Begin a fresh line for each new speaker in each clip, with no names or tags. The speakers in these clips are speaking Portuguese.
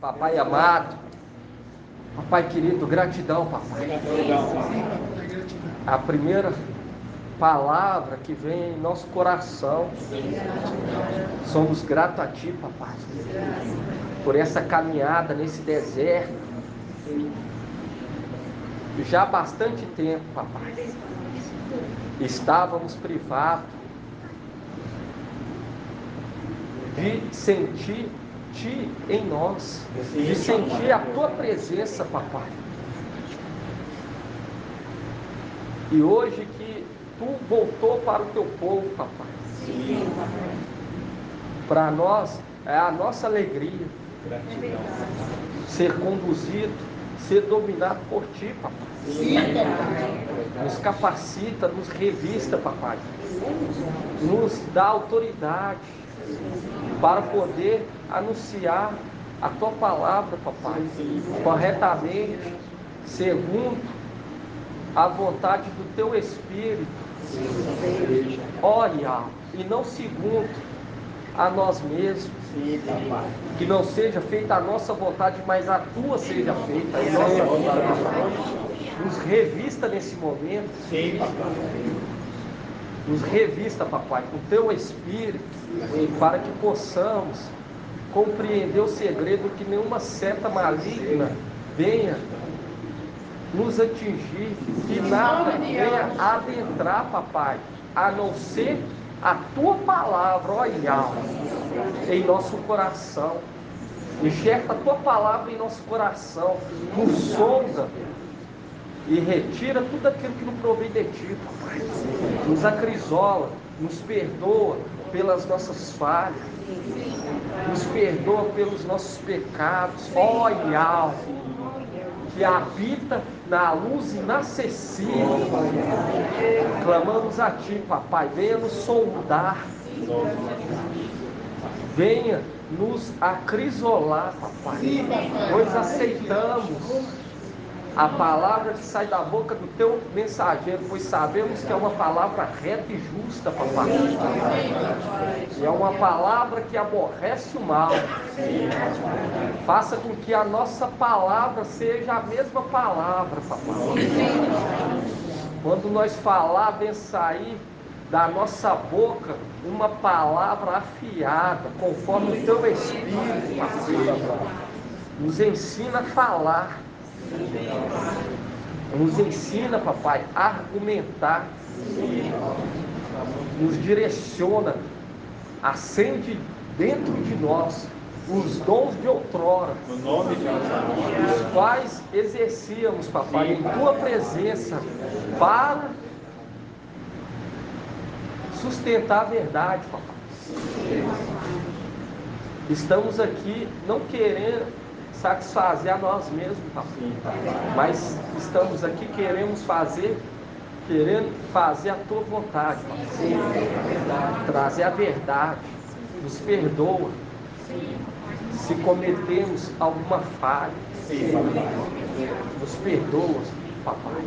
Papai amado, papai querido, gratidão, papai. A primeira palavra que vem em nosso coração, somos gratos a ti, papai, por essa caminhada nesse deserto. Já há bastante tempo, papai, estávamos privados de sentir Ti em nós, de sentir a Tua presença, papai. E hoje que Tu voltou para o Teu povo, papai, para nós é a nossa alegria ser conduzido, ser dominado por Ti, papai. Nos capacita, nos revista, papai, nos dá autoridade para poder anunciar a Tua palavra, papai, corretamente, segundo a vontade do Teu Espírito, olha, e não segundo a nós mesmos. Que não seja feita a nossa vontade, mas a Tua seja feita em nossa vida. Nos revista nesse momento. Nos revista, papai, com o Teu Espírito, para que possamos compreender o segredo, que nenhuma seta maligna venha nos atingir, que nada venha adentrar, papai, a não ser a Tua palavra, olha, em nosso coração. Enxerga a Tua palavra em nosso coração, nos sonda e retira tudo aquilo que não provém de Ti, papai. Nos acrisola, nos perdoa pelas nossas falhas, nos perdoa pelos nossos pecados, olha, que habita na luz inacessível. Clamamos a Ti, papai, venha nos sondar, venha nos acrisolar, papai, pois aceitamos a palavra que sai da boca do Teu mensageiro, pois sabemos que é uma palavra reta e justa, papai. E é uma palavra que aborrece o mal. Faça com que a nossa palavra seja a mesma palavra, papai. Quando nós falar, venha sair da nossa boca uma palavra afiada, conforme o Teu Espírito, papai. Nos ensina a falar. Nos ensina, papai, a argumentar, nos direciona, acende dentro de nós os dons de outrora, os quais exercíamos, papai, em Tua presença, para sustentar a verdade, papai. Estamos aqui não querendo satisfazer a nós mesmos, papai, mas estamos aqui, querendo fazer a Tua vontade, papai. Trazer a verdade. Nos perdoa se cometemos alguma falha, nos perdoa, papai,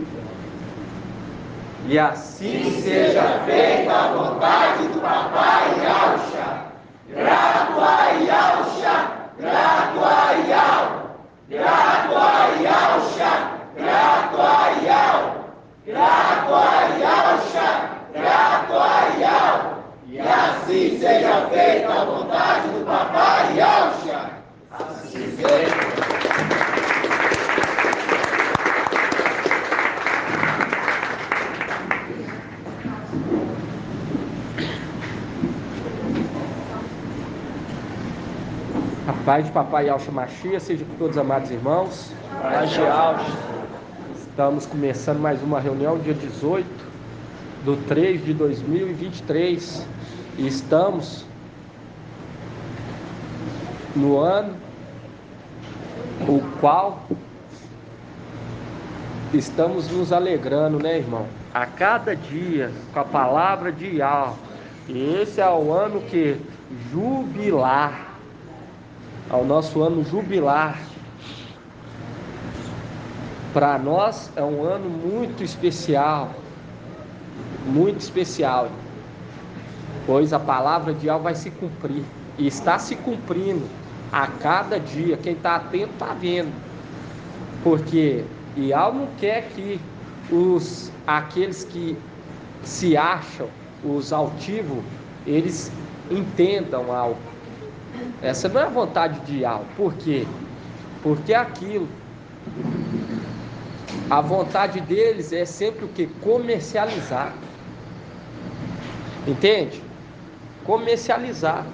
e assim seja feita a vontade do papai Yahusha. Grato a Yahusha, grato a Yahusha, grato a Yahusha, grato a Yahusha, grato a Yahusha, grato a Yahusha. E assim seja feita a vontade do papai Yahusha. Assim seja. A paz de papai Yahusha Mashiach seja com todos os amados irmãos.
Paz de Yahusha.
Estamos começando mais uma reunião, dia 18/3/2023. E estamos no ano o qual estamos nos alegrando, né, irmão? A cada dia, com a palavra de Yahweh. E esse é o ano que jubilar. É o nosso ano jubilar. Para nós é um ano muito especial. Muito especial. Pois a palavra de Yahweh vai se cumprir. E está se cumprindo a cada dia. Quem está atento está vendo. Porque Yahweh não quer que aqueles que se acham, os altivos, eles entendam algo. Essa não é a vontade de Yahweh. Por quê? Porque aquilo, a vontade deles é sempre o que? Comercializar. Entende? Comercializar.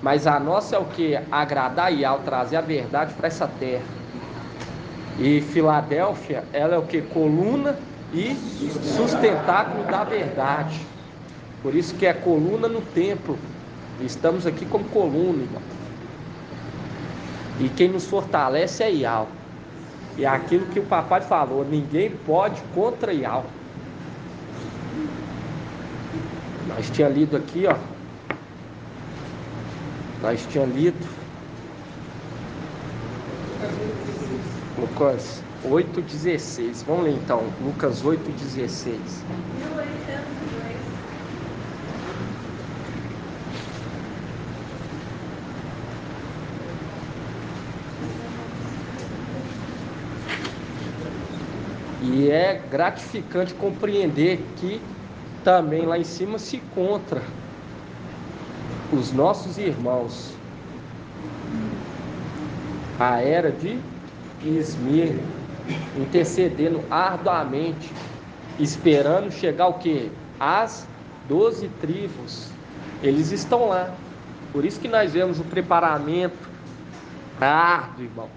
Mas a nossa é o que? Agradar Yahweh, trazer a verdade para essa terra. E Filadélfia, ela é o que? Coluna e sustentáculo da verdade. Por isso que é coluna no templo. Estamos aqui como coluna, irmão. E quem nos fortalece é Yahweh. E é aquilo que o papai falou: ninguém pode contra Yahweh. Nós tínhamos lido aqui, ó. Nós tínhamos lido Lucas 8,16. Vamos ler então, Lucas 8,16. E é gratificante compreender que também lá em cima se encontra os nossos irmãos, a era de Esmirna, intercedendo arduamente, esperando chegar o quê? As 12 tribos. Eles estão lá. Por isso que nós vemos o preparamento árduo, irmão,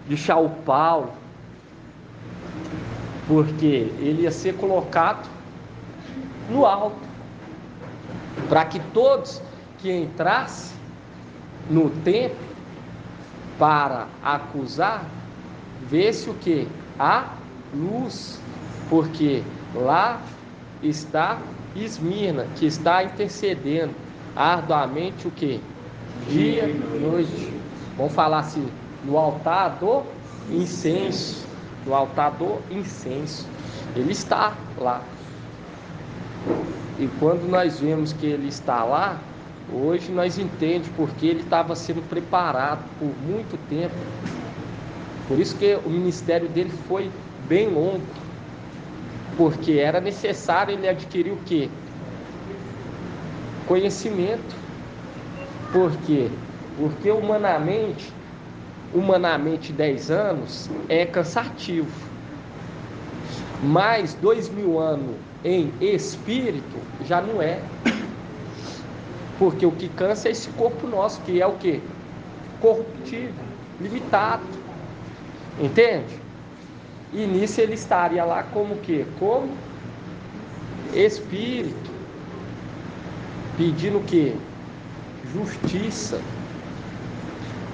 de Shaul Paulo, porque ele ia ser colocado no alto, para que todos que entrassem no templo para acusar, vê-se o que? A luz, porque lá está Esmirna, que está intercedendo arduamente o que? Dia e noite. Vamos falar assim, no altar do incenso. No altar do incenso. Ele está lá. E quando nós vemos que ele está lá, hoje nós entendemos porque ele estava sendo preparado por muito tempo. Por isso que o ministério dele foi bem longo, porque era necessário ele adquirir o quê? Conhecimento. Por quê? Porque humanamente 10 anos é cansativo, mas 2000 anos em espírito já não é. Porque o que cansa é esse corpo nosso, que é o quê? Corruptível, limitado. Entende? E nisso ele estaria lá como o quê? Como espírito, pedindo o quê? Justiça.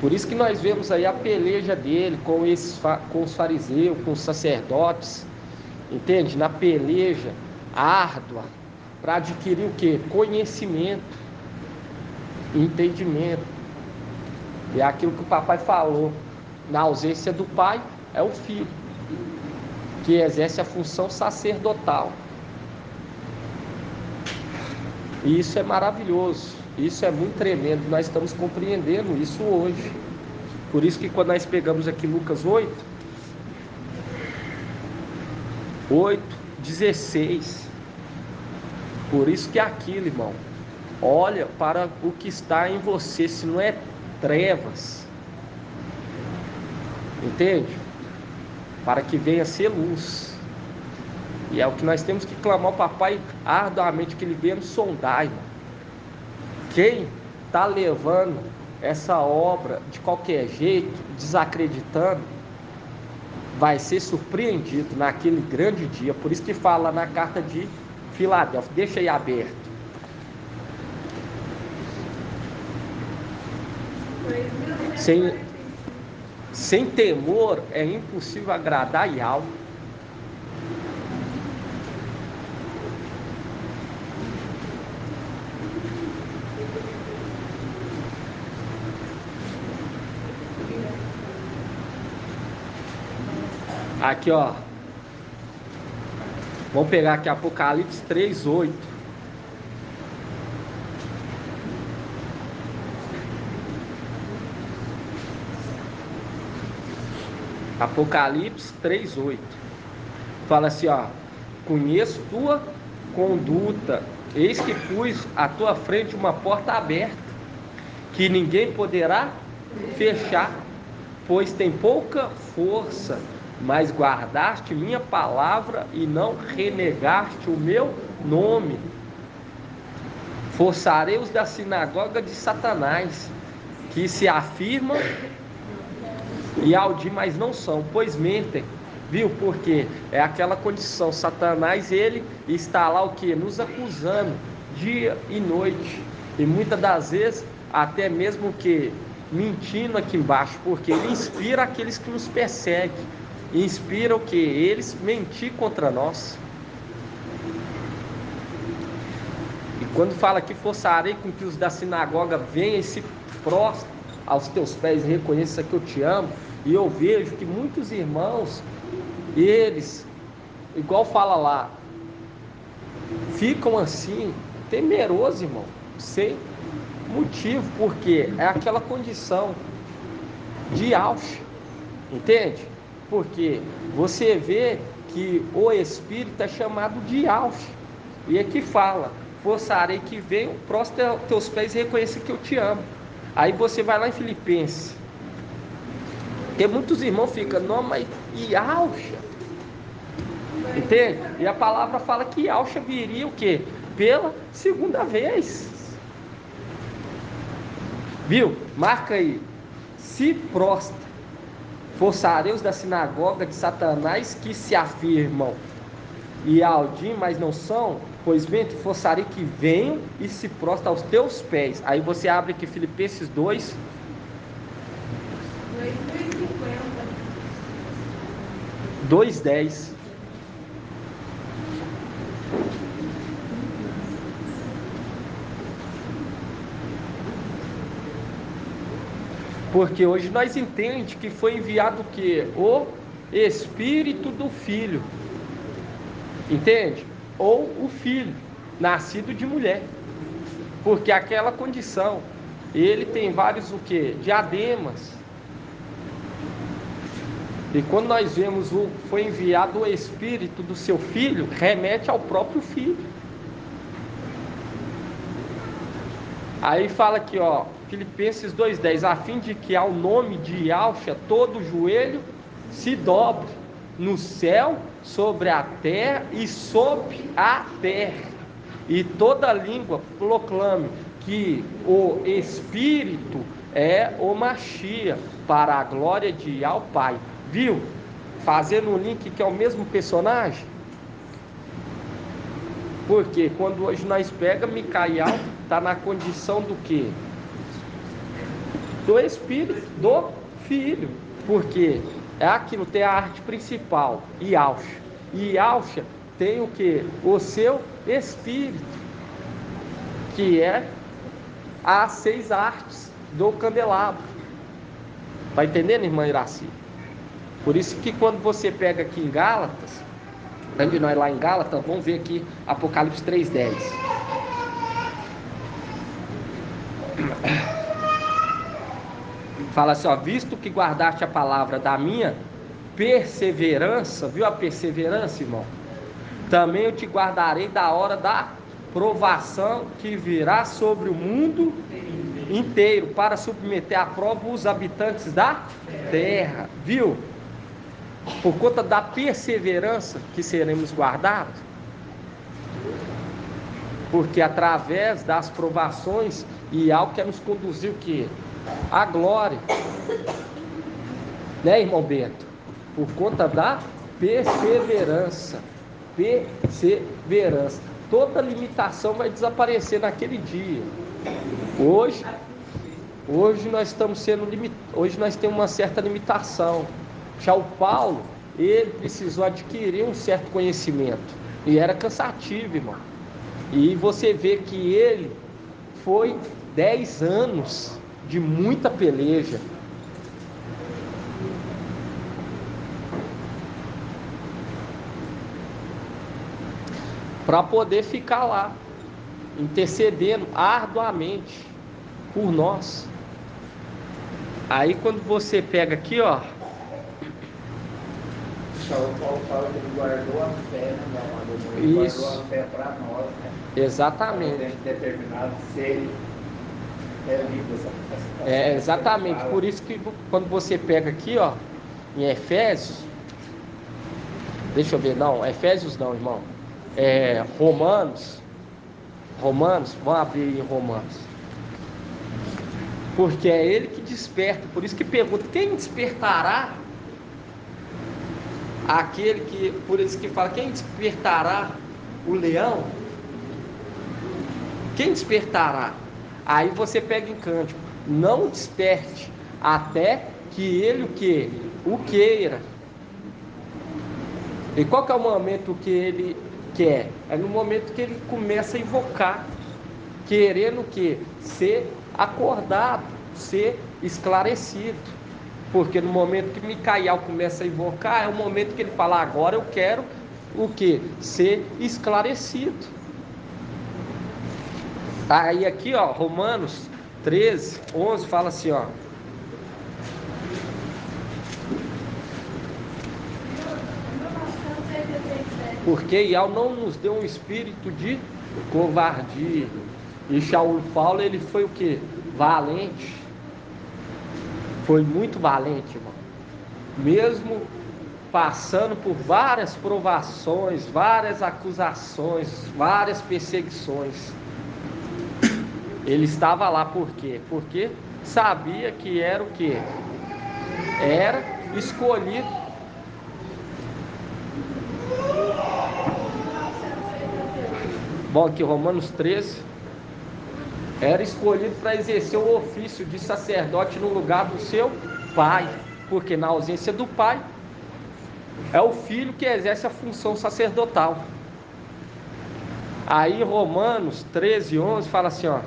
Por isso que nós vemos aí a peleja dele com os fariseus, com os sacerdotes, entende? Na peleja árdua, para adquirir o quê? Conhecimento, entendimento. E é aquilo que o papai falou: na ausência do pai, é o filho, que exerce a função sacerdotal. E isso é maravilhoso, isso é muito tremendo. Nós estamos compreendendo isso hoje. Por isso que quando nós pegamos aqui Lucas 8:16, por isso que é aquilo, irmão, olha para o que está em você, se não é trevas, entende? Para que venha ser luz. E é o que nós temos que clamar ao papai arduamente, que ele venha nos sondar, irmão. Quem está levando essa obra de qualquer jeito, desacreditando, vai ser surpreendido naquele grande dia. Por isso que fala na carta de Filadélfia, deixa aí aberto. Sem temor é impossível agradar a Yahweh. Aqui, ó. Vamos pegar aqui Apocalipse 3:8. Apocalipse 3:8. Fala assim, ó: conheço tua conduta, eis que pus à tua frente uma porta aberta, que ninguém poderá fechar, pois tem pouca força, mas guardaste minha palavra e não renegaste o meu nome. Forçarei os da sinagoga de Satanás, que se afirmam e audi, mas não são, pois mentem. Viu? Porque é aquela condição. Satanás, ele está lá o que? Nos acusando dia e noite. E muitas das vezes até mesmo que mentindo aqui embaixo, porque ele inspira aqueles que nos perseguem. Inspira o que? Eles mentir contra nós. E quando fala que forçarei com que os da sinagoga venham e se prostrem aos teus pés e reconheça que eu te amo, e eu vejo que muitos irmãos, eles, igual fala lá, ficam assim, temerosos, irmão, sem motivo, porque é aquela condição de auge, entende? Porque você vê que o Espírito é chamado de auge, e aqui fala: forçarei que venham, prostre aos teus pés e reconheça que eu te amo. Aí você vai lá em Filipenses, porque muitos irmãos ficam, não, mas e Alxa? Entende? E a palavra fala que Alxa viria o quê? Pela segunda vez. Viu? Marca aí. Se prostra. Forçarei os da sinagoga de Satanás, que se afirmam e audim, mas não são, pois bem, te forçarei que venham e se prostra aos teus pés. Aí você abre aqui Filipenses 2. 2:10. Porque hoje nós entendemos que foi enviado o quê? O Espírito do Filho. Entende? Ou o Filho, nascido de mulher. Porque aquela condição, ele tem vários o quê? Diademas. E quando nós vemos foi enviado o Espírito do seu Filho, remete ao próprio Filho. Aí fala aqui, ó, Filipenses 2:10, a fim de que ao nome de Yahshua todo joelho se dobre, no céu, sobre a terra e sob a terra, e toda língua proclame que o Espírito é o Machia, para a glória de Yahweh Pai. Viu? Fazendo um link que é o mesmo personagem. Porque quando hoje nós pega, Micael está na condição do quê? Do Espírito do Filho. Porque é aquilo, tem a arte principal, Yahshua. E Yahshua tem o quê? O seu Espírito, que é as 6 artes do candelabro. Tá entendendo, irmã Iraci? Por isso que quando você pega aqui em Gálatas, onde nós lá em Gálatas, vamos ver aqui Apocalipse 3:10. Fala assim, ó, visto que guardaste a palavra da minha perseverança, viu a perseverança, irmão? Também eu te guardarei da hora da provação que virá sobre o mundo inteiro, para submeter à prova os habitantes da terra, viu? Por conta da perseverança que seremos guardados, porque através das provações e algo que nos conduziu que a glória, né, irmão Bento? Por conta da perseverança, toda limitação vai desaparecer naquele dia. Hoje nós estamos sendo hoje nós temos uma certa limitação. Já o Paulo, ele precisou adquirir um certo conhecimento e era cansativo, irmão. E você vê que ele foi 10 anos de muita peleja. para poder ficar lá, intercedendo arduamente por nós. Aí quando você pega aqui, ó.
O Paulo fala que ele guardou a fé, né, meu amado? Ele guardou a fé para nós, né?
Exatamente.
Para determinado ser lido essa
exatamente. Por isso que quando você pega aqui, ó, em Efésios, deixa eu ver, não, Efésios não, irmão. Romanos, vamos abrir em Romanos. Porque é ele que desperta, por isso que pergunta, quem despertará? Aquele que, por isso que fala, quem despertará o leão? Quem despertará? Aí você pega em Cântico, não desperte até que ele o queira. E qual que é o momento que ele quer? É no momento que ele começa a invocar, querendo o quê? Ser acordado, ser esclarecido. Porque no momento que Micael começa a invocar, é o momento que ele fala, agora eu quero o quê? Ser esclarecido. Aí aqui, ó, Romanos 13, 11 fala assim, ó. Porque Ial não nos deu um espírito de covardia. E Shaul Paulo, ele foi o quê? Valente. Foi muito valente, irmão. Mesmo passando por várias provações, várias acusações, várias perseguições, ele estava lá por quê? Porque sabia que era o quê? Era escolhido. Bom, aqui Romanos 13. Era escolhido para exercer o ofício de sacerdote no lugar do seu pai. Porque na ausência do pai, é o filho que exerce a função sacerdotal. Aí Romanos 13, 11 fala assim, ó.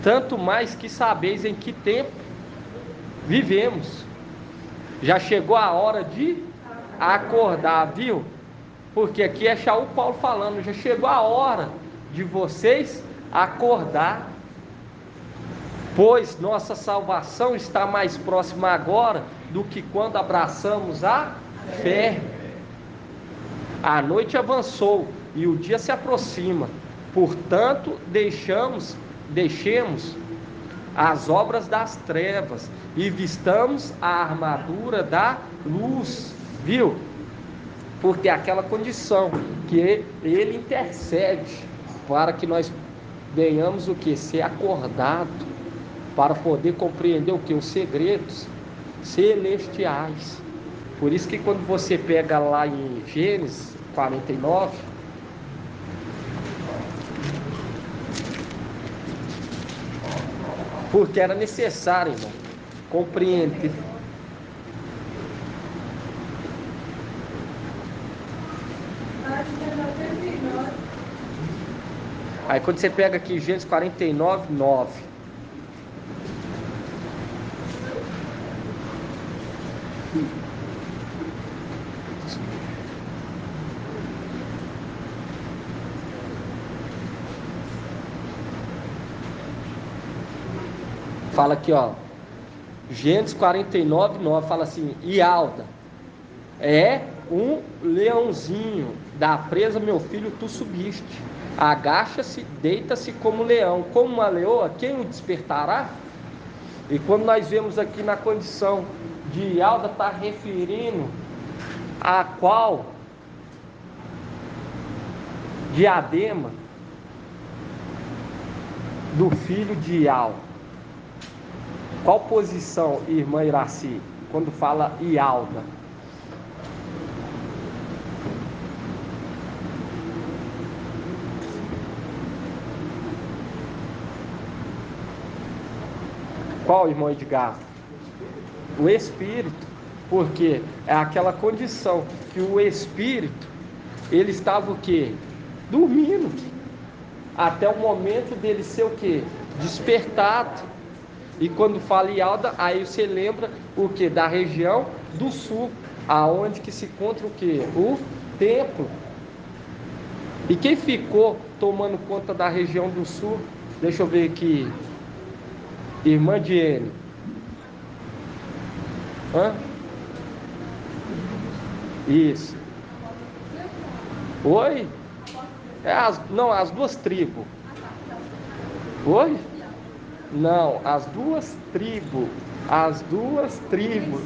Tanto mais que sabeis em que tempo vivemos. Já chegou a hora de acordar, viu? Porque aqui é Shaul Paulo falando, já chegou a hora de vocês acordar. Pois nossa salvação está mais próxima agora do que quando abraçamos a fé. A noite avançou e o dia se aproxima. Portanto, deixemos as obras das trevas e vistamos a armadura da luz, viu? Porque é aquela condição que ele intercede para que nós venhamos o que? Ser acordado, para poder compreender o que? Os segredos celestiais. Por isso que quando você pega lá em Gênesis 49, porque era necessário, irmão, compreender. Aí quando você pega aqui Gênesis 49, 9. Fala aqui, ó. Gênesis 49, 9. Fala assim: e Alda, é um leãozinho, da presa, meu filho, tu subiste. Agacha-se, deita-se como leão, como uma leoa, quem o despertará? E quando nós vemos aqui na condição de Alda, está referindo a qual diadema do filho de Ial. Qual posição, irmã Iraci, quando fala Ialda? Qual, irmão Edgar? O Espírito, porque é aquela condição que o Espírito, ele estava o quê? Dormindo, até o momento dele ser o quê? Despertado. E quando fala Ialda, aí você lembra o quê? Da região do sul, aonde que se encontra o quê? O templo. E quem ficou tomando conta da região do sul? Deixa eu ver aqui. Irmã Diene. Hã? Isso. Oi? Não, as duas tribos. Oi? Não, as duas tribos. As duas tribos.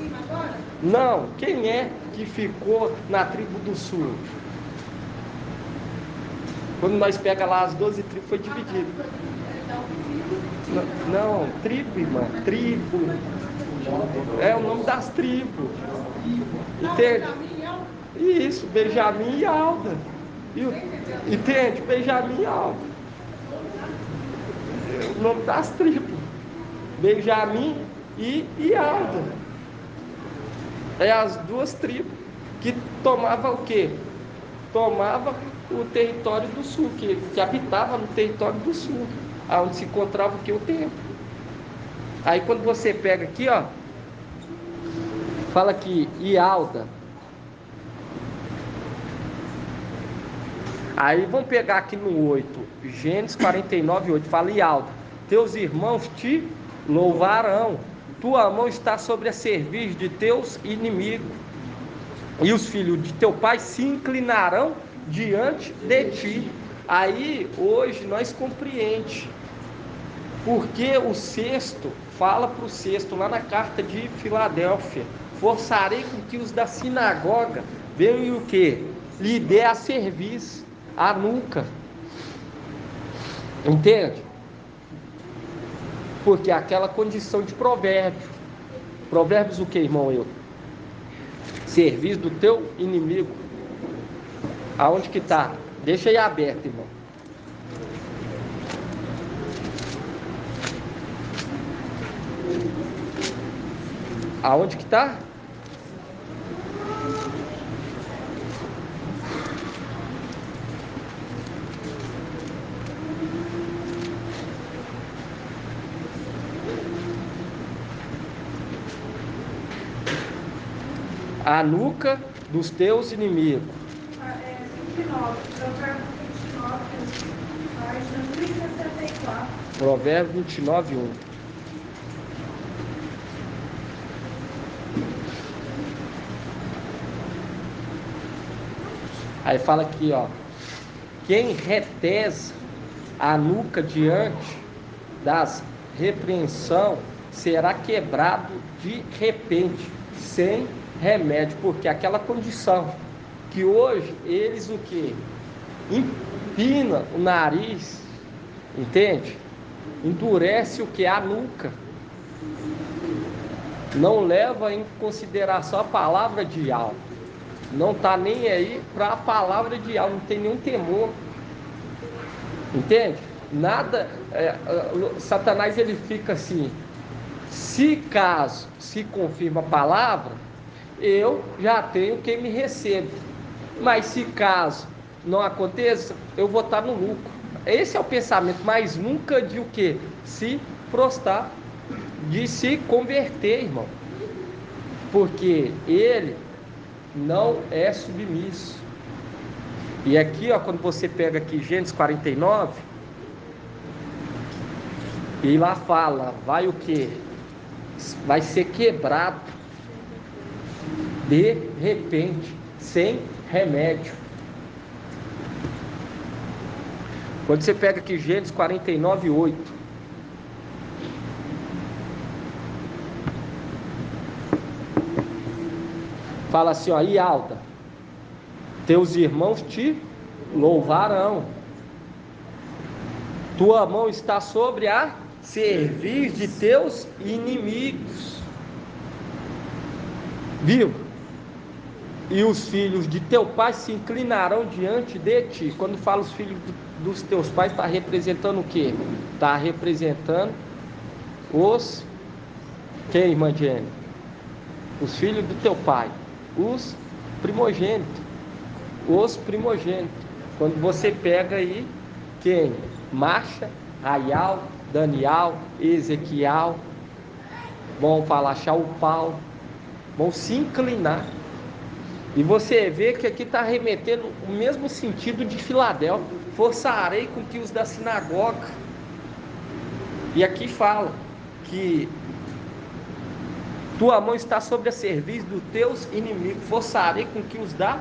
Não, quem é que ficou na tribo do sul? Quando nós pega lá as 12 tribos, foi dividido. Não, tribo, irmã, tribo. É o nome das tribos. Entende? Isso, Benjamim e Alda. Entende? Benjamim e Alda. É o nome das tribos. Benjamim e Alda. É as duas tribos que tomavam o quê? Tomava o território do sul, que habitava no território do sul, onde se encontrava o que? O templo. Aí quando você pega aqui, ó, fala aqui, Ialda. Aí vamos pegar aqui no 8, Gênesis 49, 8, fala Ialda. Teus irmãos te louvarão, tua mão está sobre a cerviz de teus inimigos, e os filhos de teu pai se inclinarão diante de ti. Aí hoje nós compreendemos porque o sexto fala para o sexto lá na carta de Filadélfia: forçarei com que os da sinagoga venham e o que? Lhe dê a serviço, a nuca. Entende? Porque aquela condição de provérbio. Provérbios o que, irmão? Serviço do teu inimigo. Aonde que está? Deixa aí aberto, irmão. Aonde que está? A nuca dos teus inimigos.
29, Provérbio 29, página 1064.
Provérbio 29, 1. Aí fala aqui, ó: quem retesa a nuca diante das repreensão será quebrado de repente, sem remédio, porque aquela condição que hoje eles o que? Empina o nariz, entende? Endurece o que? A nuca. Não leva em consideração a palavra de algo. Não está nem aí para a palavra de algo, não tem nenhum temor. Entende? Nada, Satanás ele fica assim: se caso se confirma a palavra, eu já tenho quem me recebe. Mas se caso não aconteça, eu vou estar no lucro. Esse é o pensamento, mas nunca de o que? Se prostrar, de se converter, irmão. Porque ele não é submisso. E aqui, ó, quando você pega aqui Gênesis 49, e lá fala, vai o que? Vai ser quebrado de repente, sem remédio. Quando você pega aqui Gênesis 49, 8, fala assim, ó: e Alda, teus irmãos te louvarão, tua mão está sobre a cerviz de teus inimigos, viu? E os filhos de teu pai se inclinarão diante de ti. Quando fala os filhos dos teus pais, está representando o quê? Está representando os... Quem, irmã Jenny? Os filhos do teu pai, os primogênitos. Os primogênitos. Quando você pega aí, quem? Marcha, Raial, Daniel, Ezequiel, vão falar Shaul Paulo, vão se inclinar E você vê que aqui está remetendo o mesmo sentido de Filadélfia. Forçarei com que os da sinagoga. E aqui fala que tua mão está sobre a cerviz dos teus inimigos. Forçarei com que os da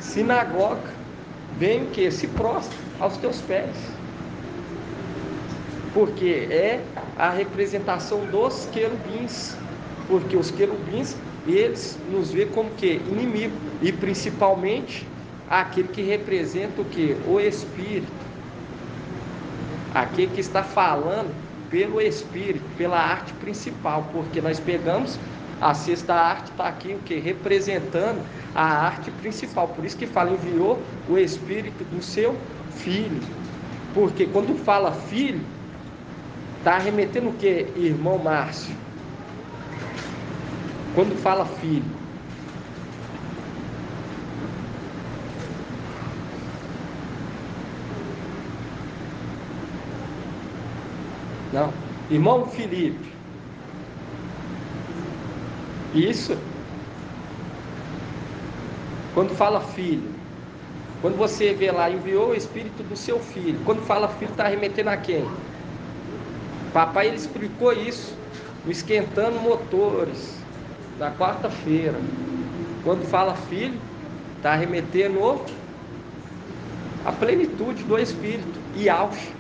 sinagoga venham o quê? Se prostrem aos teus pés. Porque é a representação dos querubins. Porque os querubins, eles nos vê como que? Inimigo. E principalmente aquele que representa o que? O Espírito. Aquele que está falando pelo Espírito, pela arte principal. Porque nós pegamos a sexta arte, está aqui o que? Representando a arte principal. Por isso que fala, enviou o Espírito do seu Filho. Porque quando fala filho, está remetendo o que, irmão Márcio? Quando fala filho, não, irmão Felipe, isso. Quando fala filho, quando você vê lá, enviou o Espírito do seu Filho, quando fala filho, está remetendo a quem? Papai, ele explicou isso no Esquentando Motores da quarta-feira. Quando fala filho, está remetendo a plenitude do Espírito, Yahshua.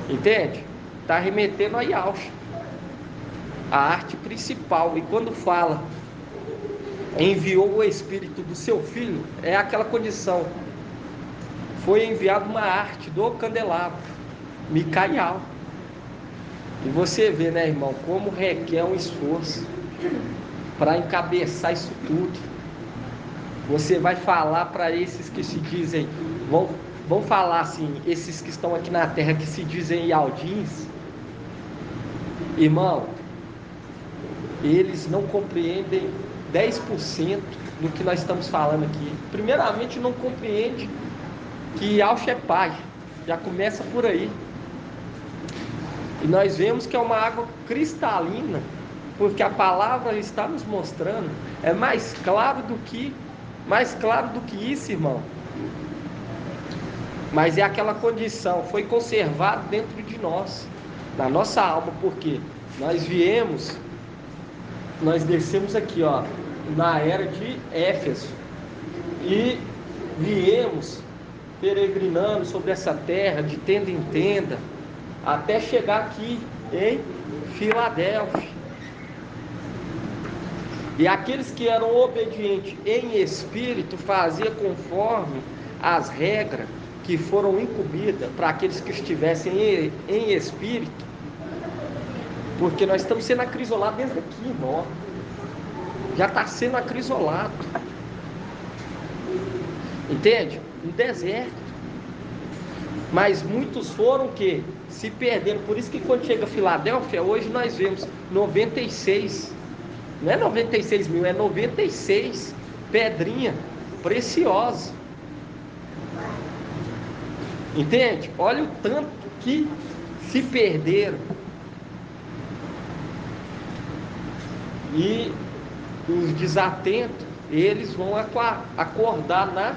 Entende? Está remetendo a Yahshua, a arte principal. E quando fala enviou o Espírito do seu Filho, é aquela condição. Foi enviada uma arte do candelabro, Micaial. E você vê, né, irmão, como requer um esforço para encabeçar isso tudo. Você vai falar para esses que se dizem, vão falar assim, esses que estão aqui na terra que se dizem ialdins, irmão, eles não compreendem 10% do que nós estamos falando aqui. Primeiramente, não compreende que Yahshua é Pai, já começa por aí. E nós vemos que é uma água cristalina, porque a palavra está nos mostrando, é mais claro do que isso, irmão. Mas é aquela condição, foi conservado dentro de nós, na nossa alma, porque nós descemos aqui, ó, na era de Éfeso, e viemos peregrinando sobre essa terra, de tenda em tenda, até chegar aqui em Filadélfia. E aqueles que eram obedientes em espírito faziam conforme as regras que foram incumbidas para aqueles que estivessem em espírito, porque nós estamos sendo acrisolados desde aqui, irmão. Já está sendo acrisolado. Entende? Um deserto. Mas muitos foram que se perderam. Por isso que quando chega a Filadélfia, hoje nós vemos 96. Não é 96 mil, é 96 pedrinha preciosa. Entende? Olha o tanto que se perderam. E os desatentos, eles vão acordar na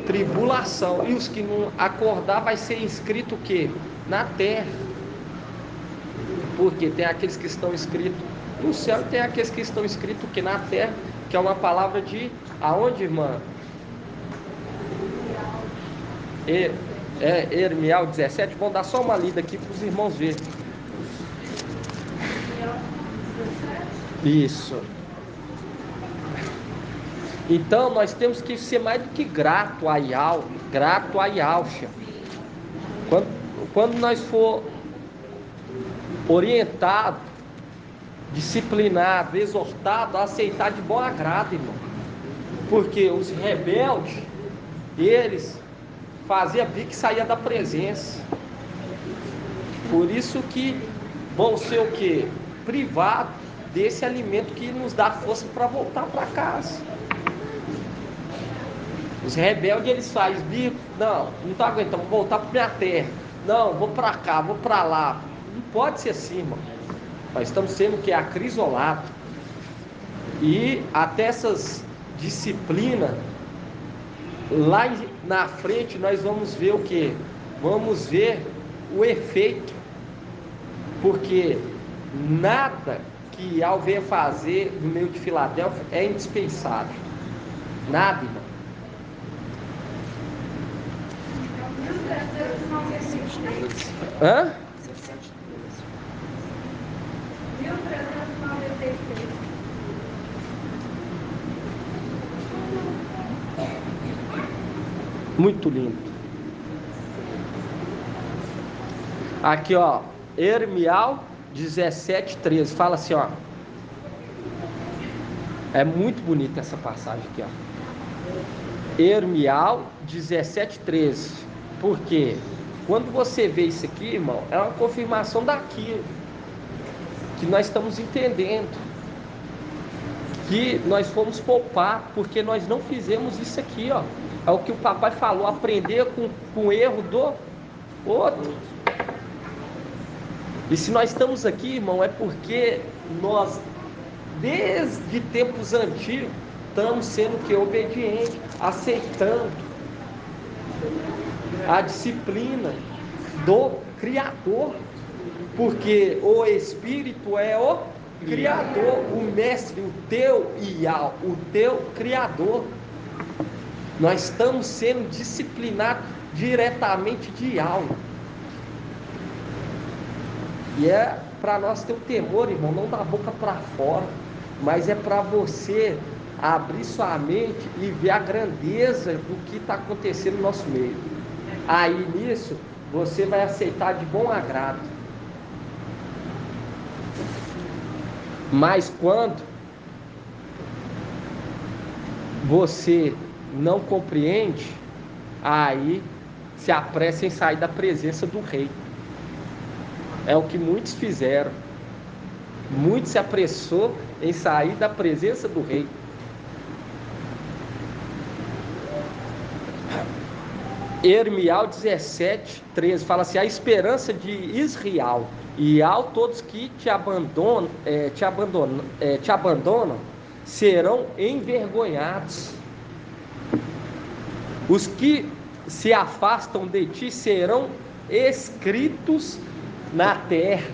tribulação. E os que não acordar vai ser inscrito o quê? Na terra. Porque tem aqueles que estão escritos no céu e tem aqueles que estão escritos o quê? Na terra, que é uma palavra de aonde, irmã? Ermial 17. Vamos dar só uma lida aqui para os irmãos verem. Isso. Então nós temos que ser mais do que grato a Yahshua. Quando nós for orientado, disciplinado, exortado a aceitar de bom agrado, irmão. Porque os rebeldes, eles faziam bico e saíam da presença. Por isso que vão ser o quê? Privados desse alimento que nos dá força para voltar para casa. Os rebeldes, eles fazem bico, não estou aguentando, vou voltar para minha terra, não, vou para cá, vou para lá. Não pode ser assim, irmão. Nós estamos sendo o que? Acrisolado. E até essas disciplinas, lá na frente nós vamos ver o quê? Vamos ver o efeito. Porque nada que Al venha fazer no meio de Filadélfia é indispensável. Nada, irmão. Hã?
1396.
Muito lindo. Aqui, ó, Ermial 17:13. Fala assim, ó. É muito bonita essa passagem aqui, ó. Ermial 17:13. Por quê? Quando você vê isso aqui, irmão, é uma confirmação daquilo que nós estamos entendendo, que nós fomos poupar, porque nós não fizemos isso aqui, ó. É o que o papai falou, aprender com o erro do outro. E se nós estamos aqui, irmão, é porque nós, desde tempos antigos, estamos sendo que obedientes, aceitando a disciplina do Criador, porque o Espírito é o Criador, o Mestre, o teu Ial, o teu Criador. Nós estamos sendo disciplinados diretamente de Ial. E é para nós ter o temor, irmão, não da boca para fora, mas é para você abrir sua mente e ver a grandeza do que está acontecendo no nosso meio. Aí nisso você vai aceitar de bom agrado. Mas quando você não compreende, aí se apressa em sair da presença do rei. É o que muitos fizeram. Muitos se apressou em sair da presença do rei. Ermial 17:13 fala assim: a esperança de Israel e ao todos que te abandonam serão envergonhados. Os que se afastam de ti serão escritos na terra,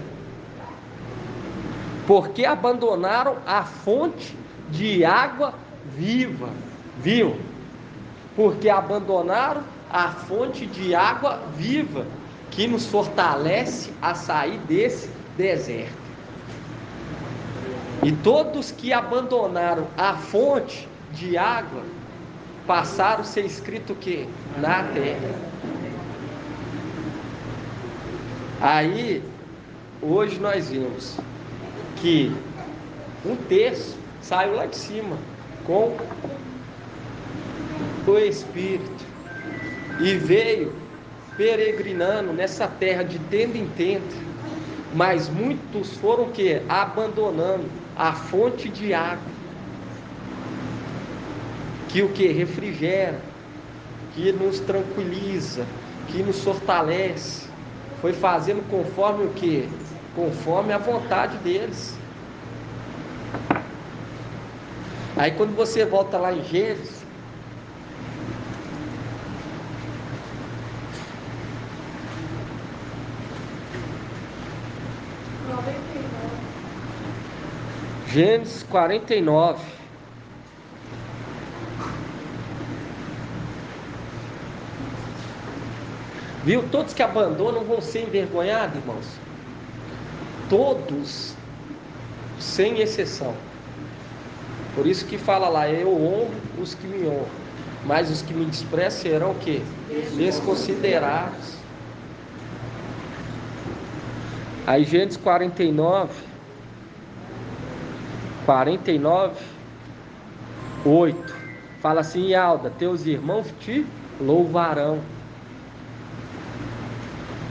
porque abandonaram a fonte de água viva. Viu? Porque abandonaram a fonte de água viva que nos fortalece a sair desse deserto. E todos que abandonaram a fonte de água passaram a ser escrito o quê? Na terra. Aí, hoje nós vimos que um terço saiu lá de cima com o Espírito e veio peregrinando nessa terra de tenda em tenda, mas muitos foram o quê? Abandonando a fonte de água, que o que? Refrigera, que nos tranquiliza, que nos fortalece. Foi fazendo conforme o que? Conforme a vontade deles. Aí quando você volta lá em Gênesis, Gênesis 49. Viu? Todos que abandonam vão ser envergonhados, irmãos. Todos, sem exceção. Por isso que fala lá: eu honro os que me honram, mas os que me desprezam serão o quê? Desconsiderados. Aí Gênesis 49, 8 fala assim: Alda, teus irmãos te louvarão,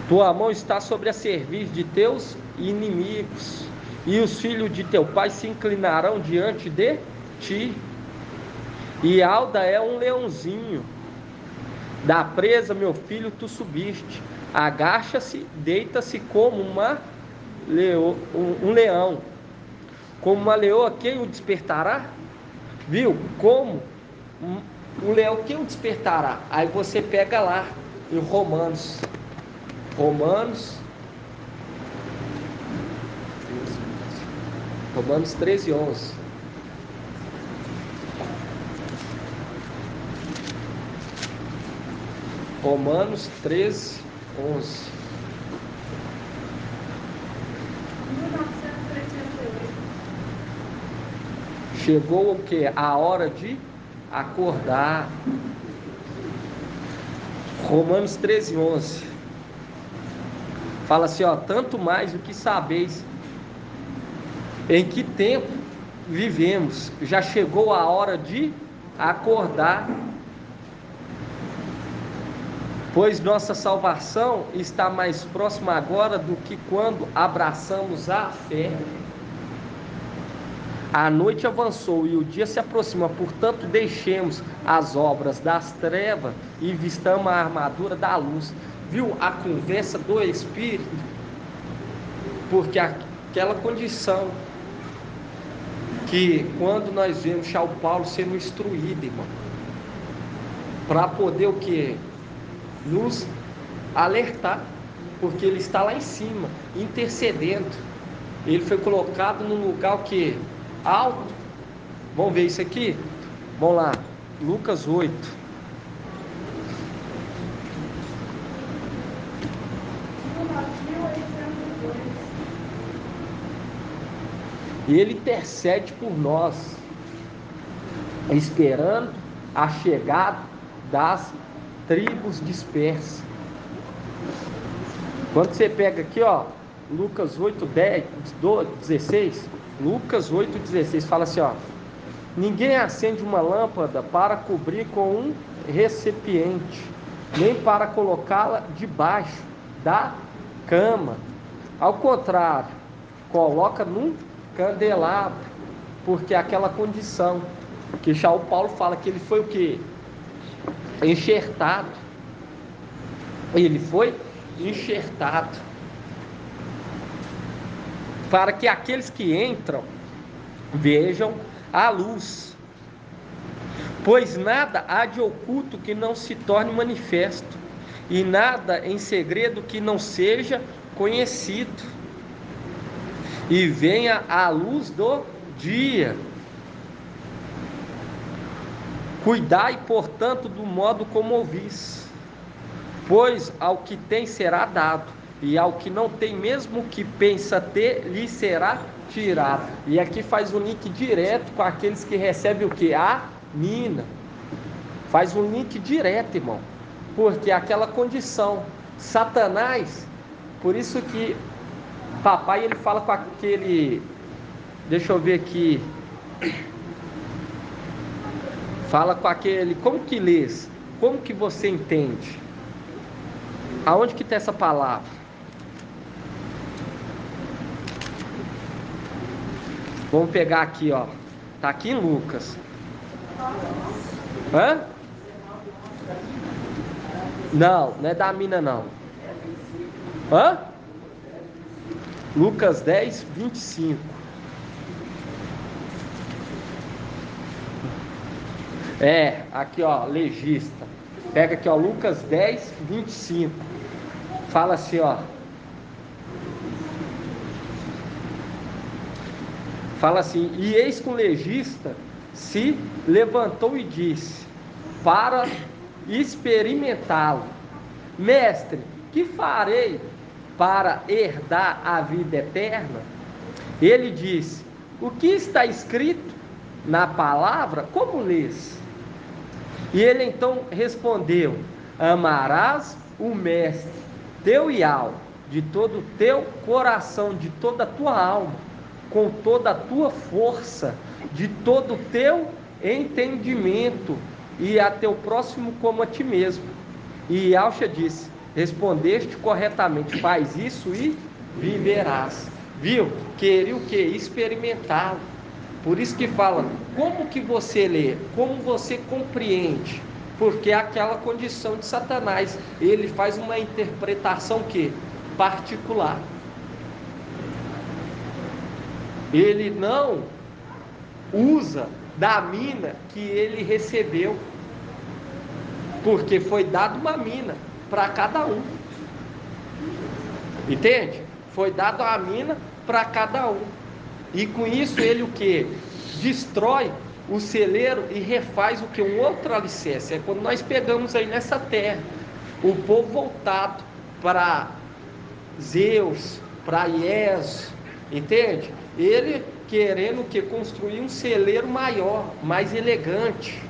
tua mão está sobre a cerviz de teus inimigos, e os filhos de teu pai se inclinarão diante de ti. E Alda é um leãozinho, da presa, meu filho, tu subiste, agacha-se, deita-se como um leão. Como uma leoa, quem o despertará? Viu? Como um leão, quem o despertará? Aí você pega lá em Romanos 13:11. Romanos 13:11.
1988.
Chegou o que? A hora de acordar. Romanos 13:11. Fala assim, ó, tanto mais o que sabeis em que tempo vivemos. Já chegou a hora de acordar. Pois nossa salvação está mais próxima agora do que quando abraçamos a fé. A noite avançou e o dia se aproxima, portanto deixemos as obras das trevas e vistamos a armadura da luz. Viu a conversa do Espírito? Porque aquela condição que quando nós vemos São Paulo sendo instruído, irmão, para poder o que? Nos alertar, porque ele está lá em cima, intercedendo. Ele foi colocado num lugar o que? Alto. Vamos ver isso aqui? Vamos lá, Lucas 8. E ele intercede por nós, esperando a chegada das tribos dispersas. Quando você pega aqui, ó, Lucas 8:16, Lucas 8:16 fala assim, ó: ninguém acende uma lâmpada para cobrir com um recipiente, nem para colocá-la debaixo da cama. Ao contrário, coloca num candelabro, porque é aquela condição que já o Paulo fala que ele foi o que? Enxertado. Ele foi enxertado para que aqueles que entram vejam a luz. Pois nada há de oculto que não se torne manifesto, e nada em segredo que não seja conhecido. E venha a luz do dia. Cuidai, portanto, do modo como ouvis, pois ao que tem será dado, e ao que não tem, mesmo o que pensa ter, lhe será tirado. E aqui faz um link direto com aqueles que recebem o que? A mina. Faz um link direto, irmão, porque aquela condição, Satanás, por isso que papai ele fala com aquele, deixa eu ver aqui, fala com aquele, como que lês? Como que você entende? Aonde que está essa palavra? Vamos pegar aqui, ó. Tá aqui em Lucas. Hã? Não, não é da mina não. Hã? Lucas 10:25. É, aqui ó, legista. Pega aqui ó, Lucas 10:25. Fala assim ó. Fala assim: e eis que o legista se levantou e disse, para experimentá-lo: mestre, que farei para herdar a vida eterna? Ele disse: o que está escrito na palavra, como lês? E ele então respondeu: amarás o mestre teu Yahweh de todo o teu coração, de toda a tua alma, com toda a tua força, de todo o teu entendimento, e a teu próximo como a ti mesmo. E Yahshua disse: respondeste corretamente, faz isso e viverás. Viu? Queria o que? Experimentá-lo. Por isso que fala, como que você lê, como você compreende, porque é aquela condição de Satanás, ele faz uma interpretação que? Particular. ele não usa da mina que ele recebeu, porque foi dado uma mina para cada um. Entende? Foi dado a mina para cada um. E com isso ele o que? Destrói o celeiro e refaz o que? Um outro alicerce. É quando nós pegamos aí nessa terra o povo voltado para Zeus, para Iés, entende? Ele querendo que construir um celeiro maior, mais elegante,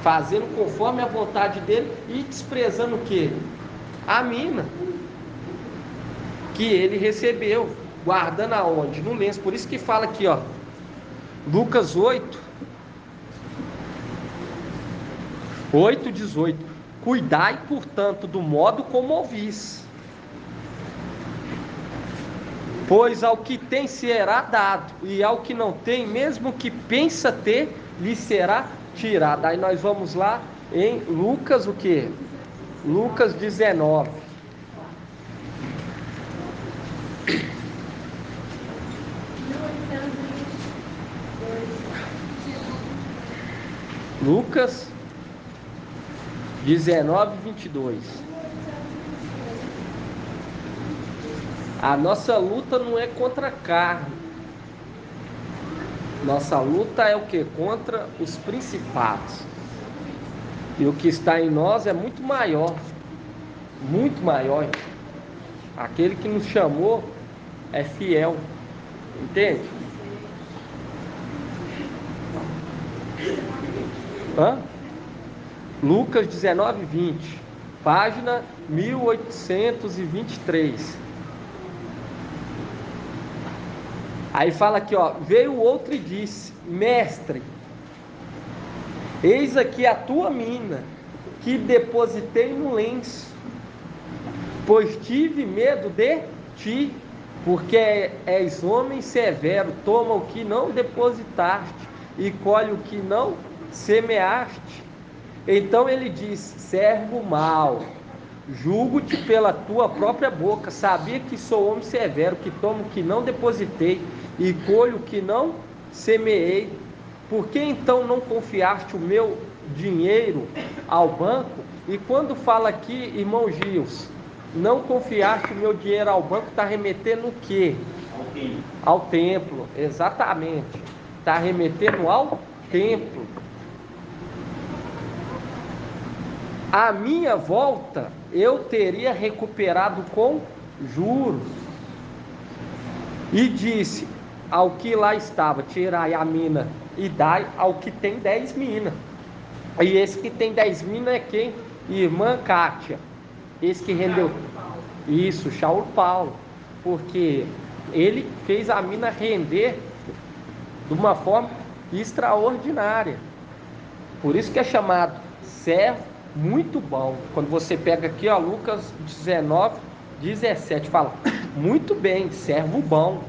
fazendo conforme a vontade dele e desprezando o que? A mina que ele recebeu, guardando aonde? No lenço. Por isso que fala aqui, ó, Lucas 8:18. Cuidai, portanto, do modo como ouvis, pois ao que tem será dado, e ao que não tem, mesmo que pensa ter, lhe será tirado. Aí nós vamos lá em Lucas, o que? Lucas 19. Lucas 19:22. A nossa luta não é contra a carne. Nossa luta é o que? Contra os principados. E o que está em nós é muito maior. Muito maior. Aquele que nos chamou é fiel. Entende? Lucas 19:20. Página 1823. Aí fala aqui, ó, veio outro e disse: Mestre, eis aqui a tua mina, que depositei no lenço, pois tive medo de ti, porque és homem severo, toma o que não depositaste e colhe o que não semeaste. Então ele disse: servo mau, julgo-te pela tua própria boca, sabia que sou homem severo, que tomo o que não depositei e colho o que não semeei. Por que então não confiaste o meu dinheiro ao banco? E quando fala aqui, irmão Gils, não confiaste o meu dinheiro ao banco, está remetendo o quê? Ao templo, exatamente. Está remetendo ao templo. A minha volta eu teria recuperado com juros. E disse ao que lá estava: tirai a mina e dai ao que tem 10 minas. E esse que tem 10 minas é quem? Irmã Kátia. Esse que rendeu isso, Shaul Paulo. Porque ele fez a mina render de uma forma extraordinária. Por isso que é chamado servo muito bom. Quando você pega aqui, ó, Lucas 19:17, fala: muito bem, servo bom.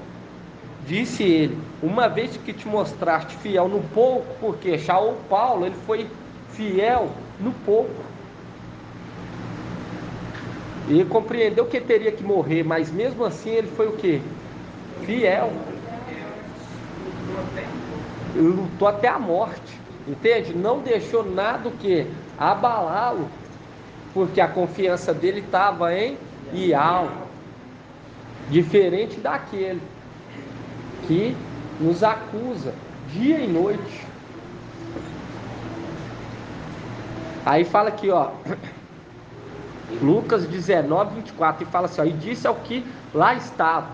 Disse ele: uma vez que te mostraste fiel no pouco, porque Shaul Paulo, ele foi fiel no pouco. Ele compreendeu que teria que morrer, mas mesmo assim ele foi o quê? Fiel. Ele lutou até a morte. Entende? Não deixou nada o que? Abalá-lo, porque a confiança dele estava em Ial, diferente daquele que nos acusa dia e noite. Aí fala aqui, ó, Lucas 19:24, e fala assim, ó, e disse ao que lá estava: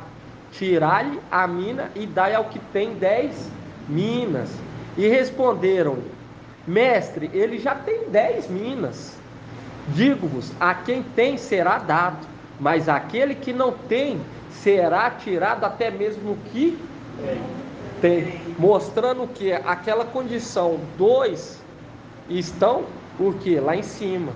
tirai-lhe a mina e dai ao que tem 10 minas. E responderam: mestre, ele já tem 10 minas. Digo-vos, a quem tem será dado, mas aquele que não tem será tirado até mesmo o que tem. Mostrando que aquela condição, 2 estão o que? Lá em cima.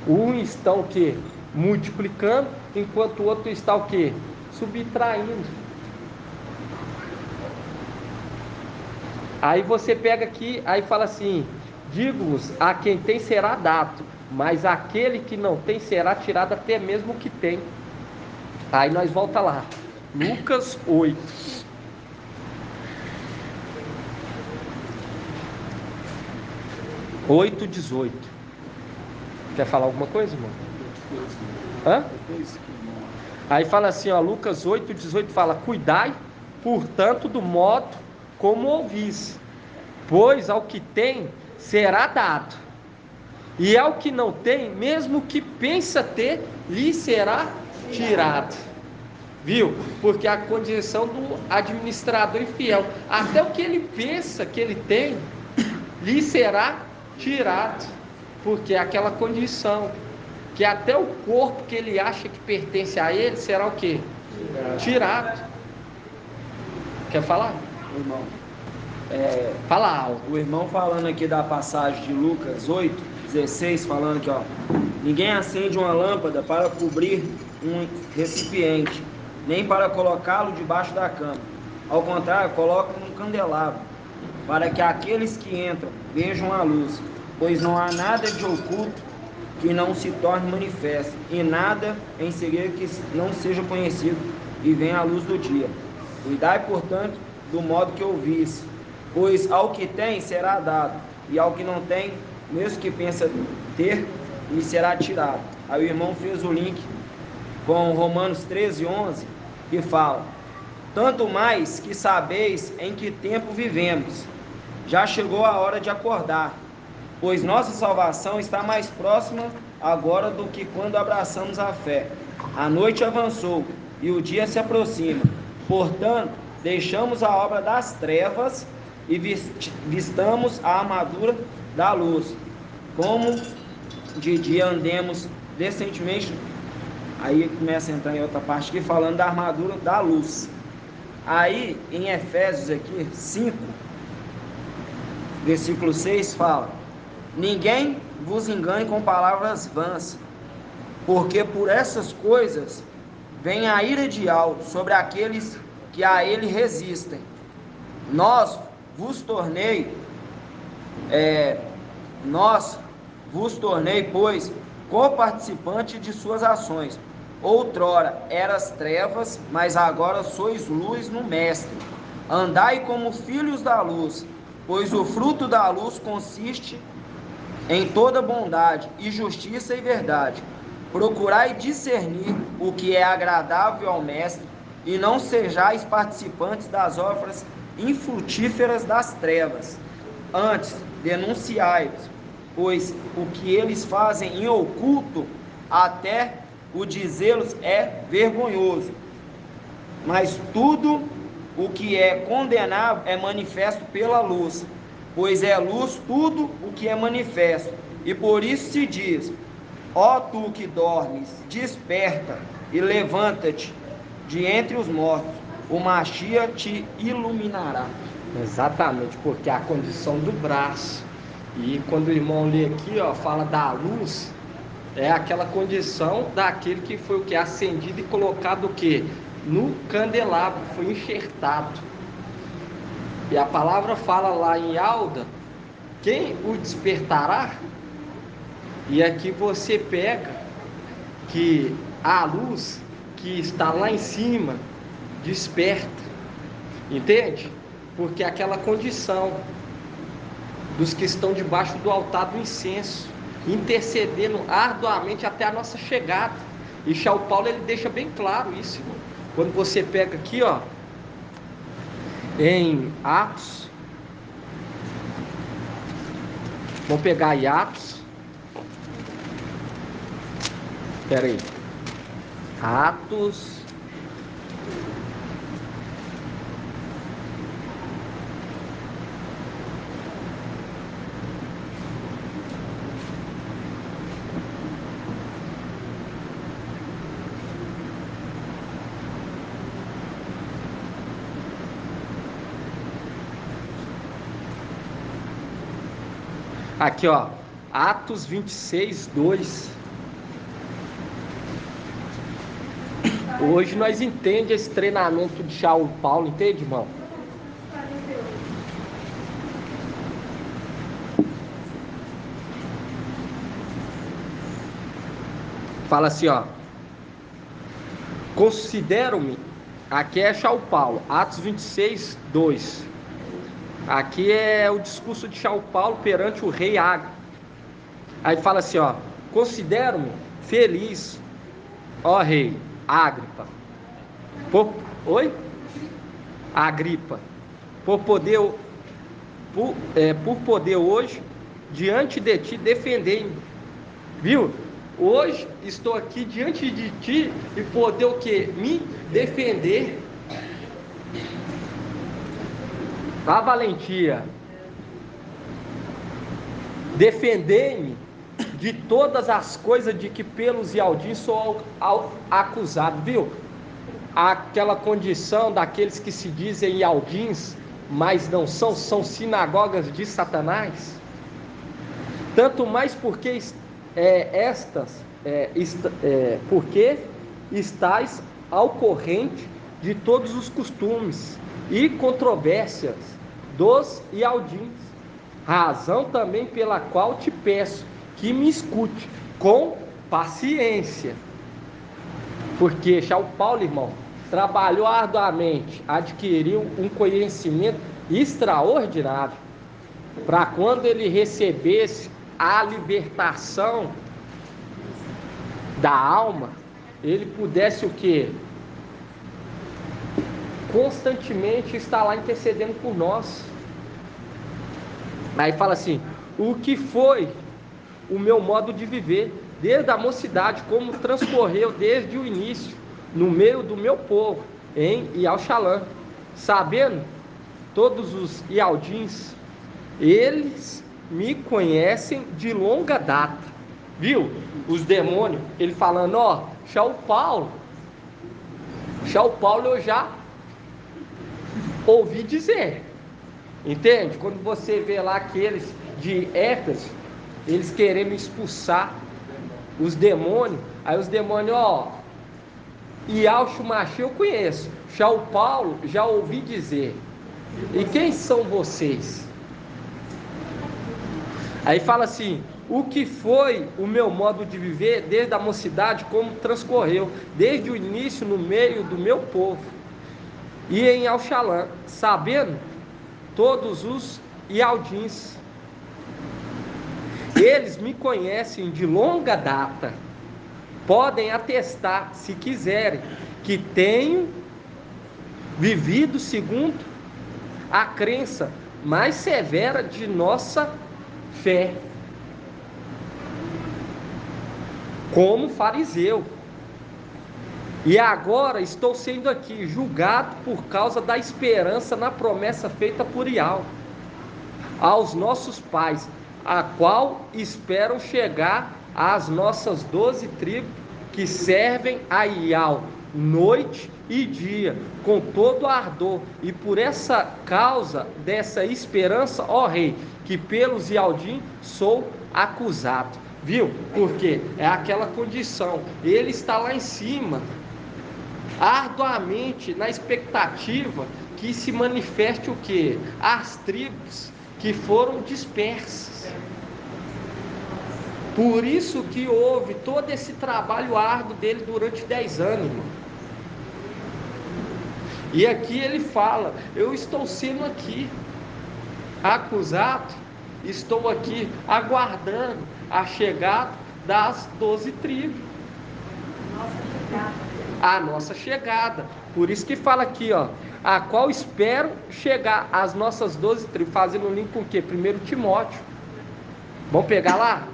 Um está o que? Multiplicando, enquanto o outro está o que? Subtraindo. Aí você pega aqui, aí fala assim: digo-vos, a quem tem será dado, mas aquele que não tem será tirado até mesmo o que tem. Aí nós volta lá, Lucas 8. 8:18. Quer falar alguma coisa, irmão? Hã? Aí fala assim, ó, Lucas 8:18 fala: cuidai, portanto, do modo como ouvis, pois ao que tem será dado, e ao que não tem, mesmo que pensa ter, lhe será tirado. Viu? Porque a condição do administrador infiel, até o que ele pensa que ele tem, lhe será tirado. Porque é aquela condição que até o corpo que ele acha que pertence a ele será o quê? Tirado. Quer falar?
Irmão,
fala alto.
o irmão falando aqui da passagem de Lucas 8:16, falando que, ó, ninguém acende uma lâmpada para cobrir um recipiente, nem para colocá-lo debaixo da cama. Ao contrário, coloca um candelabro, para que aqueles que entram vejam a luz, pois não há nada de oculto que não se torne manifesto, e nada em segredo que não seja conhecido e venha à luz do dia. Cuidai, portanto, do modo que ouvis, pois ao que tem será dado, e ao que não tem, mesmo que pensa ter, lhe será tirado. Aí o irmão fez o link com Romanos 13:11, que fala: tanto mais que sabeis em que tempo vivemos, já chegou a hora de acordar, pois nossa salvação está mais próxima agora do que quando abraçamos a fé. A noite avançou e o dia se aproxima. Portanto, deixamos a obra das trevas e vistamos a armadura da luz. Como de dia andemos decentemente. Aí começa a entrar em outra parte aqui, falando da armadura da luz. Aí, em Efésios aqui, 5, versículo 6, fala: ninguém vos engane com palavras vãs, porque por essas coisas vem a ira de Deus sobre aqueles que a ele resistem. Nós vos tornei, pois, coparticipante de suas ações. Outrora eras trevas, mas agora sois luz no Mestre. Andai como filhos da luz, pois o fruto da luz consiste em toda bondade e justiça e verdade. Procurai discernir o que é agradável ao Mestre, e não sejais participantes das obras infrutíferas das trevas. Antes, denunciai-os, pois o que eles fazem em oculto, até o dizê-los é vergonhoso. Mas tudo o que é condenável é manifesto pela luz, pois é luz tudo o que é manifesto. E por isso se diz: ó tu que dormes, desperta e levanta-te de entre os mortos, o Machia te iluminará.
Exatamente, porque a condição do braço. E quando o irmão lê aqui, ó, fala da luz, é aquela condição daquele que foi o que? Acendido e colocado o que? No candelabro, foi enxertado. E a palavra fala lá em Alda: quem o despertará? E aqui você pega que a luz que está lá em cima desperta, entende? Porque é aquela condição dos que estão debaixo do altar do incenso, intercedendo arduamente até a nossa chegada. E São Paulo ele deixa bem claro isso, irmão. Quando você pega aqui, ó, em Atos, vamos pegar aí Atos, espera aí, Atos, aqui ó, Atos 26:2. Hoje nós entendemos esse treinamento de São Paulo, entende, irmão? Fala assim, ó: considero-me, aqui é São Paulo, Atos 26:2. Aqui é o discurso de São Paulo perante o rei Agripa. Aí fala assim, ó: considero-me feliz, ó rei Agripa, oi? Agripa, por poder hoje diante de ti defender-me. Viu? Hoje estou aqui diante de ti e poder o quê? Me defender. A valentia. Defender-me de todas as coisas de que pelos Ialdins sou acusado. Viu? Aquela condição daqueles que se dizem Ialdins, mas não são sinagogas de Satanás. Tanto mais porque porque estáis ao corrente de todos os costumes e controvérsias dos Ialdins, razão também pela qual te peço que me escute com paciência. Porque São Paulo, irmão, trabalhou arduamente, adquiriu um conhecimento extraordinário, para quando ele recebesse a libertação da alma, ele pudesse o quê? Constantemente estar lá intercedendo por nós. Aí fala assim: o que foi o meu modo de viver desde a mocidade, como transcorreu desde o início no meio do meu povo em Ialxalã, sabendo todos os Ialdins, eles me conhecem de longa data. Viu? Os demônios, ele falando, ó, São Paulo eu já ouvi dizer. Entende? Quando você vê lá aqueles de Éfeso, eles querendo expulsar os demônios, aí os demônios, ó, Yahshua eu conheço, São Paulo já ouvi dizer. E quem são vocês? Aí fala assim: o que foi o meu modo de viver desde a mocidade, como transcorreu desde o início no meio do meu povo e em Ialxalã, sabendo todos os Ialdins, eles me conhecem de longa data, podem atestar, se quiserem, que tenho vivido segundo a crença mais severa de nossa fé, como fariseu. E agora estou sendo aqui julgado por causa da esperança na promessa feita por Ial aos nossos pais, a qual esperam chegar às nossas 12 tribos que servem a Ial noite e dia com todo ardor. E por essa causa dessa esperança, ó rei, que pelos Ialdim sou acusado. Viu? Porque é aquela condição, ele está lá em cima, arduamente na expectativa que se manifeste o quê? As tribos que foram dispersas. Por isso que houve todo esse trabalho árduo dele durante 10 anos, irmão. E aqui ele fala: eu estou sendo aqui acusado, estou aqui aguardando a chegada das 12 tribos. A nossa chegada. Por isso que fala aqui, ó, a qual espero chegar às nossas 12 tribos, fazendo um link com o quê? 1 Timóteo. Vamos pegar lá?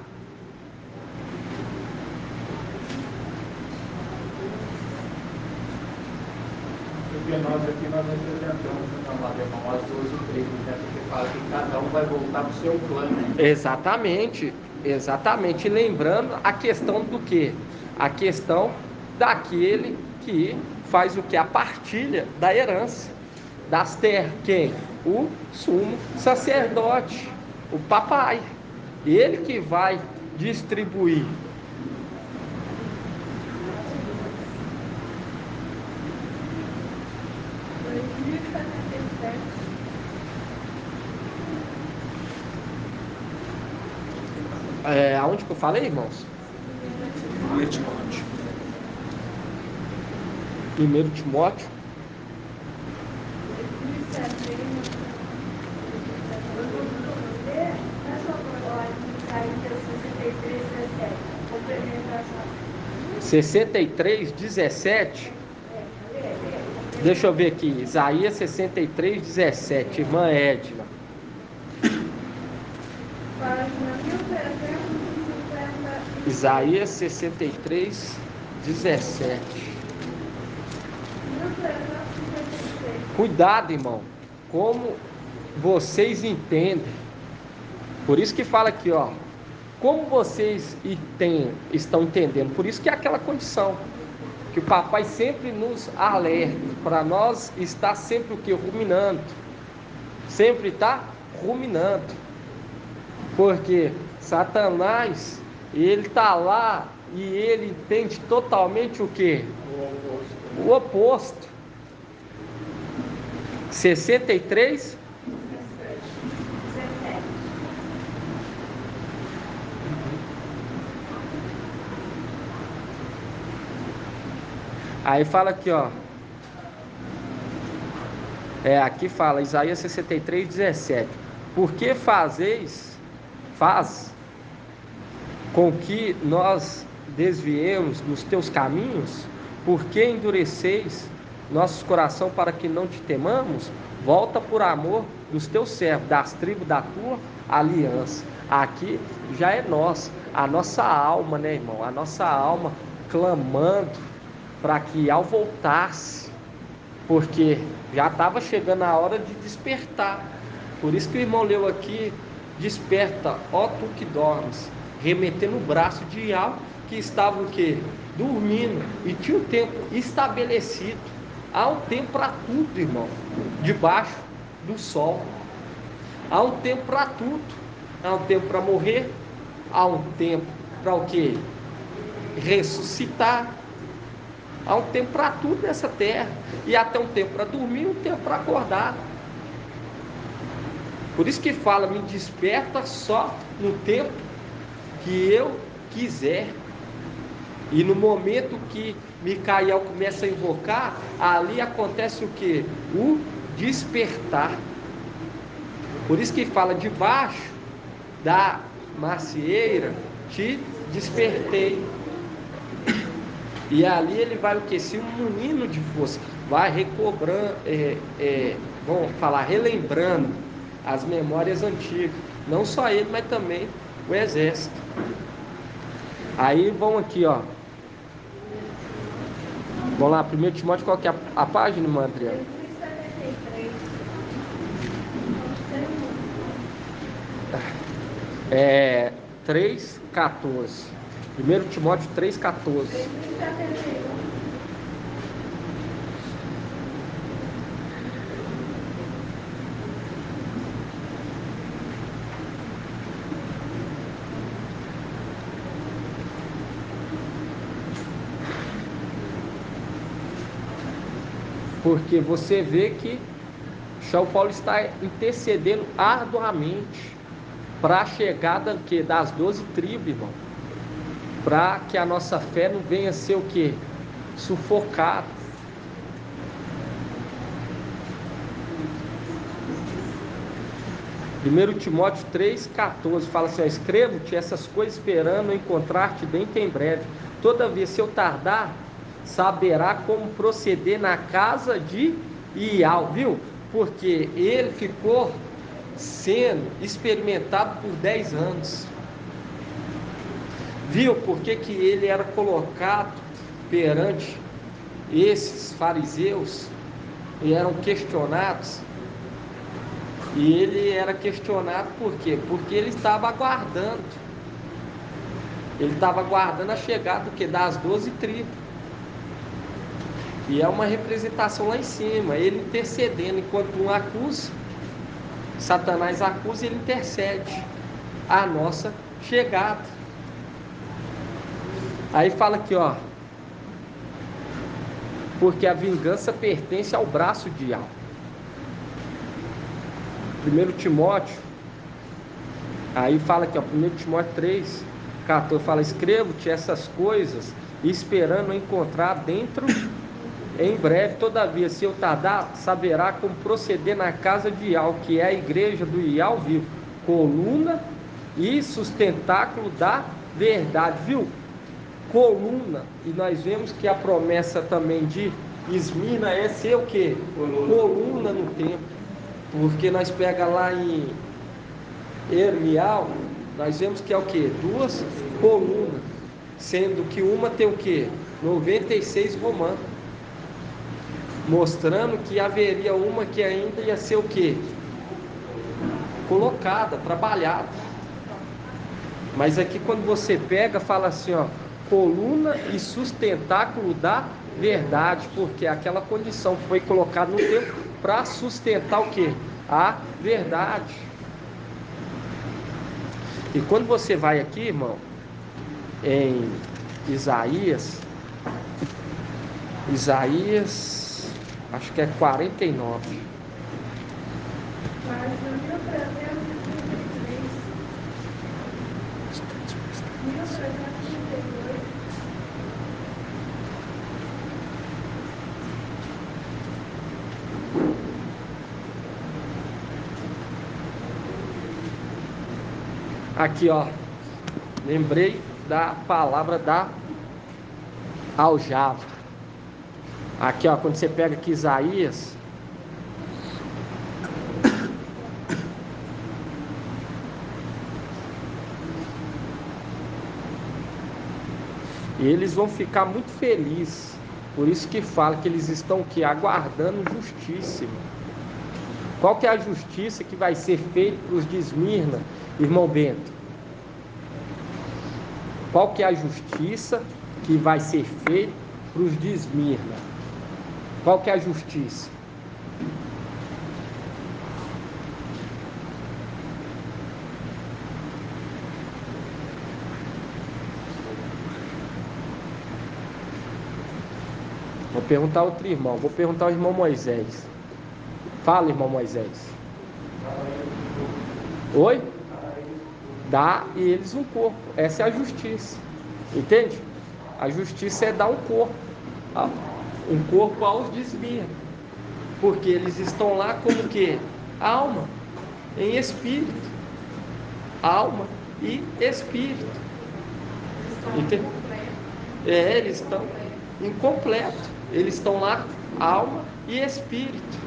Porque nós aqui nós representamos as 12 tribos, né? Porque fala que cada um vai voltar para o seu plano. Né?
Exatamente, exatamente. Lembrando a questão do quê? A questão daquele que faz o que? A partilha da herança das terras. Quem? O sumo sacerdote, o papai. Ele que vai distribuir. Aonde que eu falei, irmãos?
1 Timóteo.
1 Timóteo. 63, 17. Deixa eu ver aqui. Isaías 63, 17. Irmã Edna.
Página 1350.
Isaías 63, 17.
1356.
Cuidado, irmão. Como vocês entendem. Por isso que fala aqui, ó. Como vocês estão entendendo. Por isso que é aquela condição. Que o papai sempre nos alerta. Para nós estar sempre o que? Ruminando. Sempre está ruminando. Porque Satanás, ele está lá e ele entende totalmente o que? O oposto. 63. Aí fala aqui, ó. Aqui fala, Isaías 63, 17. Por que faz com que nós desviemos dos teus caminhos? Por que endureceis nossos corações para que não te temamos? Volta por amor dos teus servos, das tribos da tua aliança. Aqui já é nós, a nossa alma, né, irmão? A nossa alma clamando para que ao voltasse, porque já estava chegando a hora de despertar. Por isso que o irmão leu aqui, desperta, ó tu que dormes, remetendo o braço de Iau, que estava o quê? Dormindo, e tinha um tempo estabelecido. Há um tempo para tudo, irmão, debaixo do sol. Há um tempo para tudo. Há um tempo para morrer, há um tempo para o quê? Ressuscitar. Há um tempo para tudo nessa terra. E até um tempo para dormir, um tempo para acordar. Por isso que fala, me desperta só no tempo que eu quiser. E no momento que Micael começa a invocar, ali acontece o que? O despertar. Por isso que fala, debaixo da macieira te despertei. E ali ele vai o que? Se um menino de força, vai recobrando, vamos falar, relembrando as memórias antigas. Não só ele, mas também o exército. Aí vão aqui, ó. Vamos lá, 1 Timóteo, qual que é a página, irmã Adriana? 3,14. 1 Timóteo 3,14. Porque você vê que São Paulo está intercedendo arduamente para a chegada das 12 tribos, irmão. Para que a nossa fé não venha ser o quê? Sufocada. Primeiro Timóteo 3,14 fala assim, ó, escrevo-te essas coisas esperando encontrar-te dentro em breve. Todavia, se eu tardar, saberá como proceder na casa de Iau, viu? Porque ele ficou sendo experimentado por 10 anos. Viu por que ele era colocado perante esses fariseus e eram questionados? E ele era questionado por quê? Porque ele estava aguardando. Ele estava aguardando a chegada do quê? Das 12 tribos. E é uma representação lá em cima, ele intercedendo, enquanto um acusa, Satanás acusa e ele intercede a nossa chegada. Aí fala aqui, ó, porque a vingança pertence ao braço de Iau. 1 Timóteo, aí fala aqui, ó, 1 Timóteo 3,14, fala, escrevo-te essas coisas, esperando encontrar dentro em breve. Todavia, se eu tardar, saberá como proceder na casa de Iau, que é a igreja do Iau vivo, coluna e sustentáculo da verdade, viu? coluna, e nós vemos que a promessa também de Esmirna é ser o quê? Coluna no templo, porque nós pega lá em Hermial, nós vemos que é o quê? 2 colunas, sendo que uma tem o quê? 96 romanos, mostrando que haveria uma que ainda ia ser o quê? Colocada, trabalhada. Mas aqui quando você pega, fala assim, ó, coluna e sustentáculo da verdade, porque aquela condição foi colocada no tempo para sustentar o quê? A verdade. E quando você vai aqui, irmão, em Isaías, acho que é 49.
Página 1333. 1332.
Aqui, ó, lembrei da palavra da aljava. Aqui, ó, quando você pega aqui Isaías, e eles vão ficar muito felizes. Por isso que fala que eles estão aqui aguardando justiça. Qual que é a justiça que vai ser feita para os de Esmirna, irmão Bento? Qual que é a justiça que vai ser feita para os de Esmirna? Qual que é a justiça? Vou perguntar a outro irmão. Vou perguntar ao irmão Moisés. Fala, irmão Moisés. Oi? Dá e eles um corpo. Essa é a justiça. Entende? A justiça é dar um corpo. Um corpo aos de Esmirna. Porque eles estão lá como que? Alma. Em espírito. Alma e espírito. Entende? Eles estão incompletos. Eles estão lá, alma e espírito.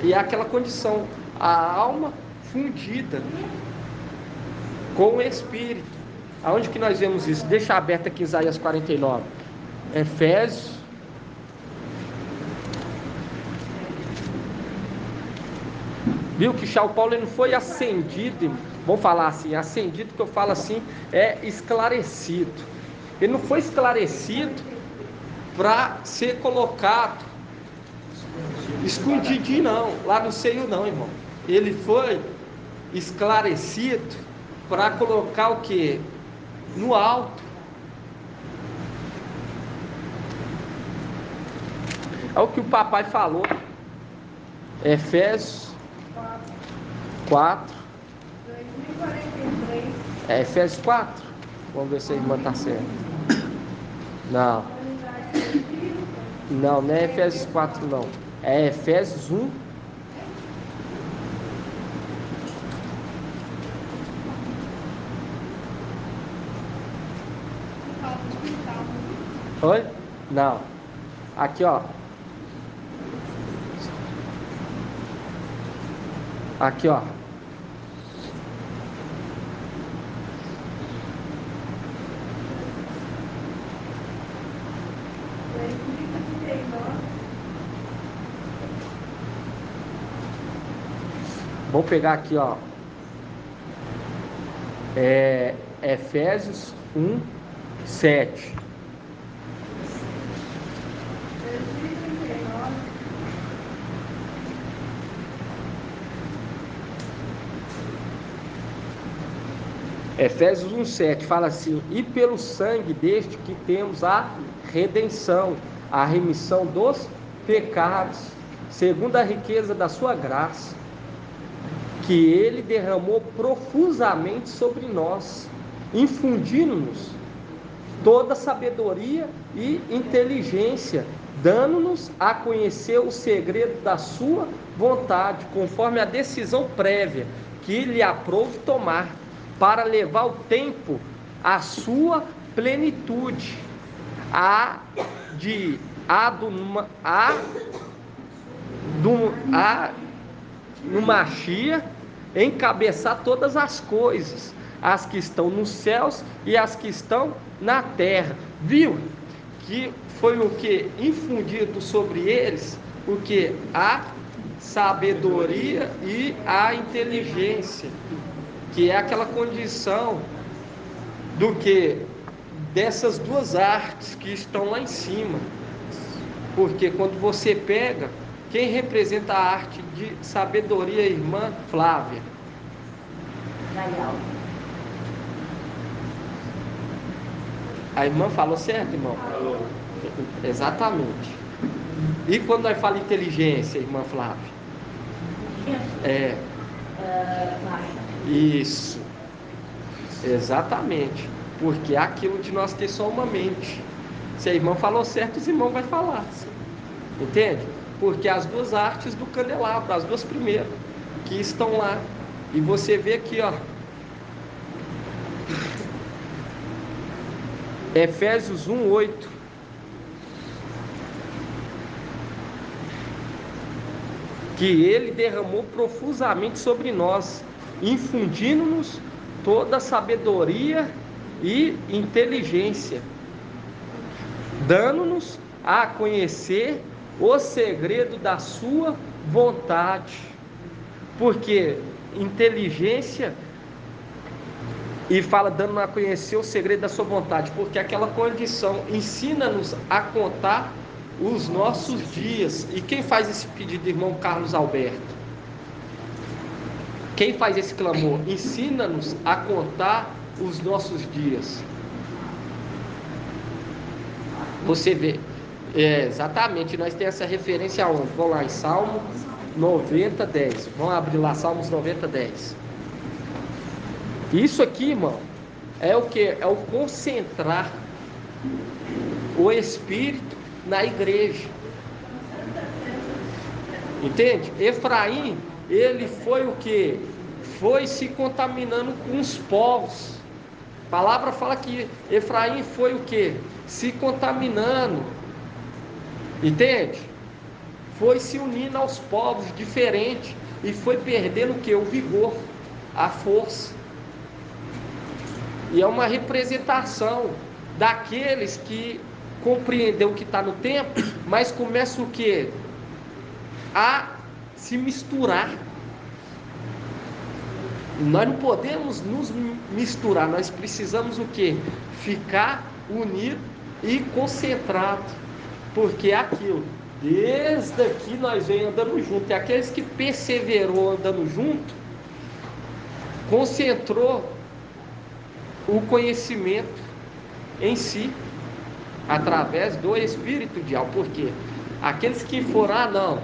E é aquela condição, a alma fundida com o espírito. Aonde que nós vemos isso? Deixa aberto aqui Isaías 49. Efésios. Viu que São Paulo ele não foi ascendido, vamos falar assim, ascendido que eu falo assim, é esclarecido. Ele não foi esclarecido para ser colocado escondidinho não, lá no seio não, irmão. Ele foi esclarecido para colocar o que? No alto. É o que o papai falou. Efésios 4.
2043.
É Efésios 4? Vamos ver se a irmã está certa. Não. Não, não é Efésios 4 não. É Efésios 1. Oi? Não. Aqui, ó. Aqui, ó. Vou pegar aqui, ó. Efésios 1, 7. Efésios 1,7 fala assim: e pelo sangue deste que temos a redenção, a remissão dos pecados, segundo a riqueza da sua graça, que ele derramou profusamente sobre nós, infundindo-nos toda sabedoria e inteligência, dando-nos a conhecer o segredo da sua vontade, conforme a decisão prévia que lhe aprouve tomar, para levar o tempo à sua plenitude, no Mashiach encabeçar todas as coisas, as que estão nos céus e as que estão na terra. Viu que foi o que infundido sobre eles, o que a sabedoria e a inteligência, que é aquela condição do que dessas duas artes que estão lá em cima. Porque quando você pega, quem representa a arte de sabedoria, a irmã Flávia? A irmã falou certo, irmão? Exatamente. E quando nós falamos inteligência, irmã Flávia? Isso. Exatamente. Porque é aquilo de nós ter só uma mente. Se a irmã falou certo, os irmãos vão falar. Entende? Porque as duas artes do candelabro, as duas primeiras, que estão lá. E você vê aqui, ó. Efésios 1:8. Que ele derramou profusamente sobre nós, infundindo-nos toda sabedoria e inteligência, dando-nos a conhecer o segredo da sua vontade. Porque inteligência, e fala dando a conhecer o segredo da sua vontade, porque aquela condição ensina-nos a contar os nossos dias. E quem faz esse pedido, irmão Carlos Alberto? Quem faz esse clamor? Ensina-nos a contar os nossos dias. Você vê, exatamente, nós temos essa referência aonde? Vamos lá em Salmo 90:10. Vamos abrir lá, Salmos 90:10. Isso aqui, irmão, é o que? É o concentrar o Espírito na igreja. Entende? Efraim, ele foi o que? Foi se contaminando com os povos. A palavra fala que Efraim foi o que? Se contaminando. Entende? Foi se unindo aos povos diferentes e foi perdendo o que? O vigor, a força. E é uma representação daqueles que compreendeu o que está no tempo, mas começa o que? A se misturar. Nós não podemos nos misturar, nós precisamos o que? Ficar unido e concentrado, porque é aquilo, desde aqui nós vem andando junto, e aqueles que perseverou andando junto, concentrou o conhecimento em si, através do Espírito de alma. Porque aqueles que foram, não,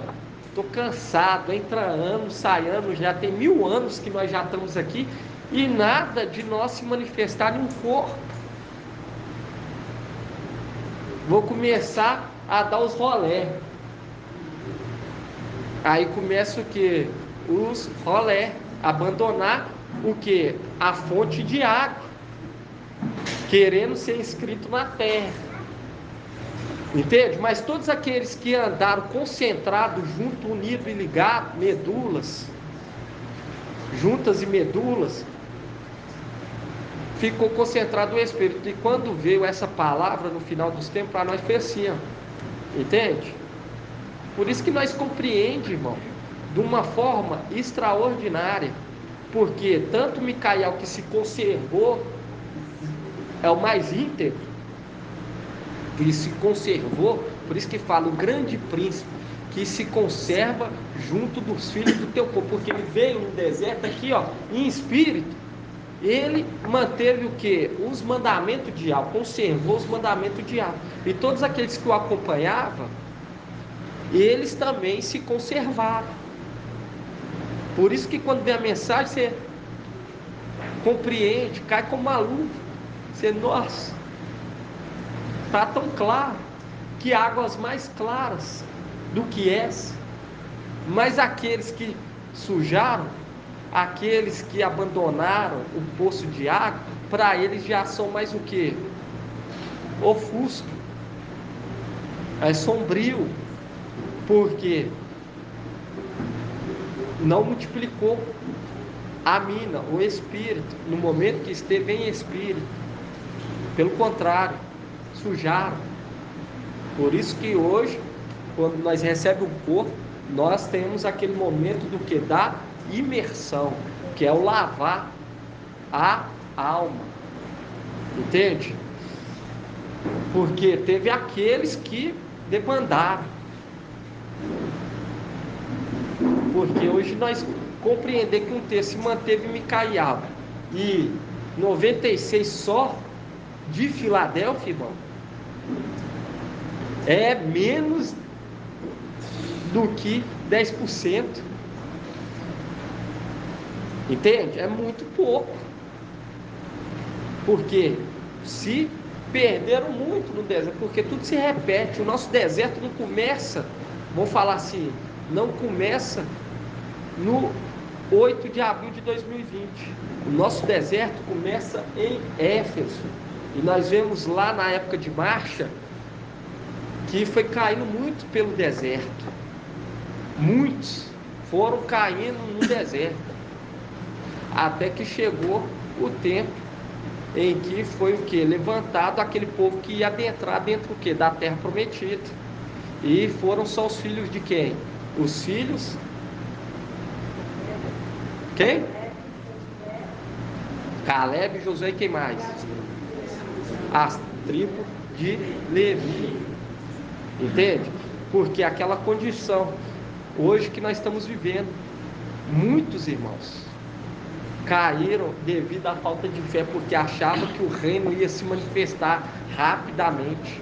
estou cansado, entra ano, sai ano, já tem 1000 anos que nós já estamos aqui, e nada de nós se manifestar em um corpo. Vou começar a dar os rolé. Aí começa o que? Os rolé, abandonar o que? A fonte de água, querendo ser inscrito na terra. Entende? Mas todos aqueles que andaram concentrados, junto, unido e ligado, medulas, juntas e medulas, ficou concentrado o Espírito. E quando veio essa palavra no final dos tempos, para nós fez assim, ó. Entende? Por isso que nós compreendemos, irmão, de uma forma extraordinária. Porque tanto Micael, que se conservou, é o mais íntegro, que se conservou, por isso que fala, o grande príncipe, que se conserva junto dos filhos do teu povo, porque ele veio no deserto aqui, ó, em espírito, ele manteve o que? Os mandamentos de Yahweh, conservou os mandamentos de Yahweh, e todos aqueles que o acompanhavam, eles também se conservaram. Por isso que quando vem a mensagem, você compreende, cai como uma luva, você, nossa, está tão claro, que águas mais claras do que essa. Mas aqueles que sujaram, aqueles que abandonaram o poço de água, para eles já são mais o que? ofusca, é sombrio, porque não multiplicou a mina, o espírito, no momento que esteve em espírito. Pelo contrário, sujaram. Por isso que hoje, quando nós recebemos o corpo, nós temos aquele momento do que? Da imersão, que é o lavar a alma. Entende? Porque teve aqueles que debandaram. Porque hoje nós compreender que um terço se manteve em Micaial e 96 só de Filadélfia, irmão, é menos do que 10%. Entende? É muito pouco. Porque se perderam muito no deserto, porque tudo se repete. O nosso deserto não começa, vou falar assim, não começa no 8 de abril de 2020. O nosso deserto começa em Éfeso. E nós vemos lá na época de marcha que foi caindo muito pelo deserto. Muitos foram caindo no deserto. Até que chegou o tempo em que foi o que? Levantado aquele povo que ia adentrar dentro do que? Da terra prometida. E foram só os filhos de quem? Os filhos... Quem? Caleb, Josué e quem mais? As tribos de Levi. Entende? Porque aquela condição hoje que nós estamos vivendo, muitos irmãos caíram devido à falta de fé, porque achavam que o reino ia se manifestar rapidamente.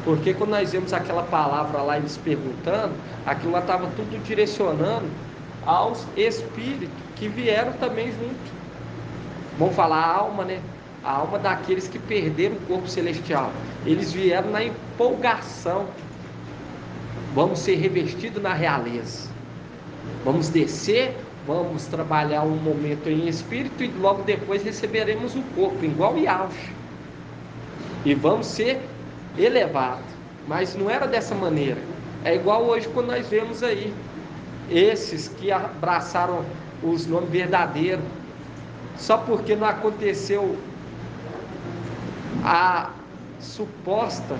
Porque quando nós vemos aquela palavra lá, eles perguntando, aquilo lá estava tudo direcionando aos espíritos que vieram também junto. Vamos falar a alma, né? A alma daqueles que perderam o corpo celestial. Eles vieram na empolgação. Vamos ser revestidos na realeza. Vamos descer, vamos trabalhar um momento em espírito e logo depois receberemos o corpo, igual Yaush. E vamos ser elevados. Mas não era dessa maneira. É igual hoje quando nós vemos aí esses que abraçaram os nomes verdadeiros, só porque não aconteceu a suposta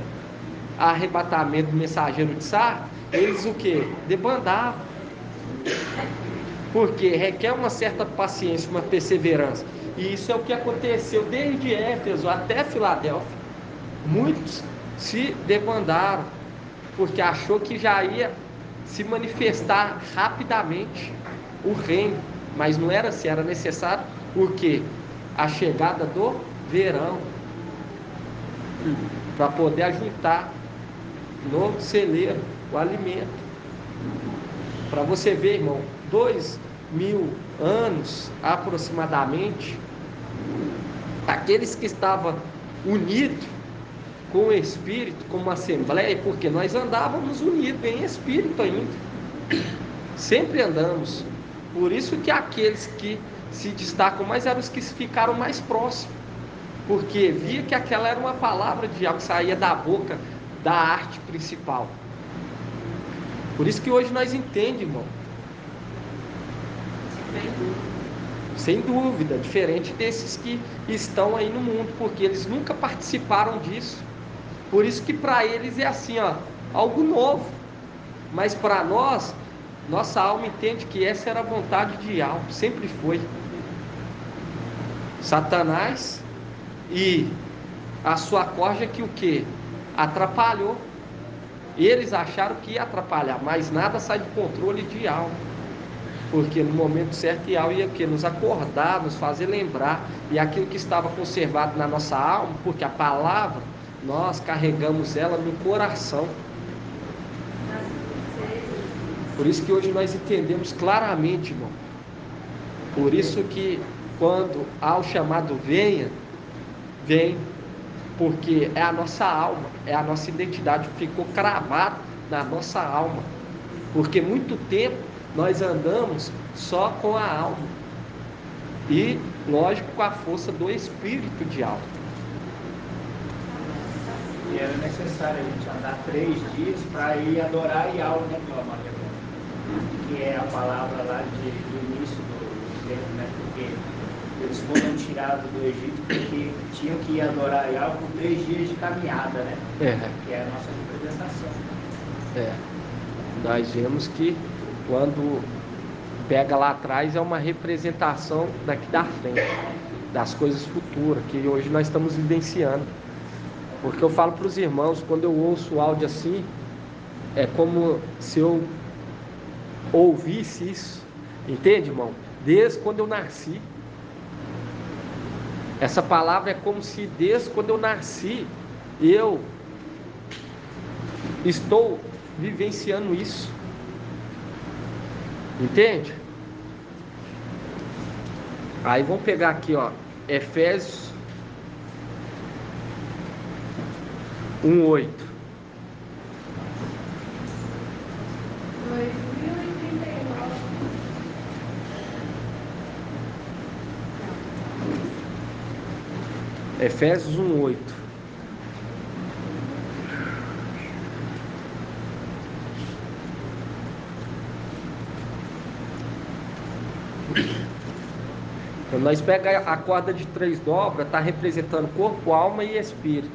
arrebatamento do mensageiro de Sar, eles o que? Debandavam. Porque requer uma certa paciência, uma perseverança. E isso é o que aconteceu desde Éfeso até Filadélfia. Muitos se debandaram, porque achou que já ia se manifestar rapidamente o reino. Mas não era assim, era necessário o quê? A chegada do verão, para poder ajuntar no celeiro o alimento. Para você ver, irmão, 2000 anos aproximadamente, aqueles que estavam unidos com o Espírito, como assembleia, porque nós andávamos unidos em Espírito ainda, sempre andamos. Por isso que aqueles que se destacam mais eram os que ficaram mais próximos, porque via que aquela era uma palavra de algo que saía da boca da arte principal. Por isso que hoje nós entendemos, irmão. Sem dúvida, diferente desses que estão aí no mundo, porque eles nunca participaram disso. Por isso que para eles é assim, ó, algo novo. Mas para nós, nossa alma entende que essa era a vontade de algo, sempre foi. Satanás e a sua corja que o que? Atrapalhou. Eles acharam que ia atrapalhar, mas nada sai do controle de algo. Porque no momento certo Yahweh ia que nos acordar, nos fazer lembrar, e aquilo que estava conservado na nossa alma, porque a palavra, nós carregamos ela no coração. Por isso que hoje nós entendemos claramente, irmão. Por isso que quando há o chamado venha, vem, porque é a nossa alma, é a nossa identidade, ficou cravado na nossa alma. Porque muito tempo nós andamos só com a alma e, lógico, com a força do espírito de alma.
E era necessário a gente andar 3 dias para ir adorar Yahweh, né, que é a palavra lá do início do tempo, né? Porque eles foram tirados do Egito porque tinham que ir adorar Yahweh por 3 dias de caminhada, né? Que é a nossa representação.
Nós vemos que quando pega lá atrás é uma representação daqui da frente, das coisas futuras, que hoje nós estamos vivenciando. Porque eu falo para os irmãos, quando eu ouço o áudio assim, é como se eu ouvisse isso, entende, irmão? Desde quando eu nasci. Essa palavra é como se desde quando eu nasci, eu estou vivenciando isso. Entende? Aí vamos pegar aqui, ó, Efésios 1:8.
2039.
Efésios 1:8. Quando nós pegamos a corda de 3 dobras, está representando corpo, alma e espírito.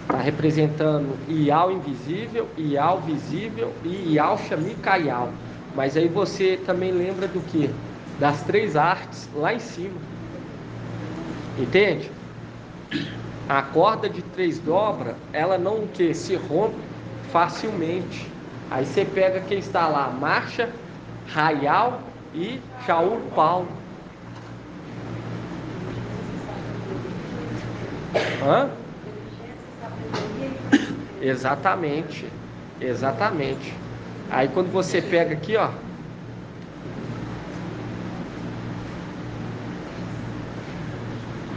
Está representando Ial invisível, Ial visível e Ial Shamikaial. Mas aí você também lembra do que? Das 3 artes lá em cima. Entende? A corda de 3 dobras, ela não que se rompe facilmente. Aí você pega quem está lá, Marcha, Raial e Shaul Paulo. Hã? Exatamente. Exatamente. Aí quando você pega aqui, ó,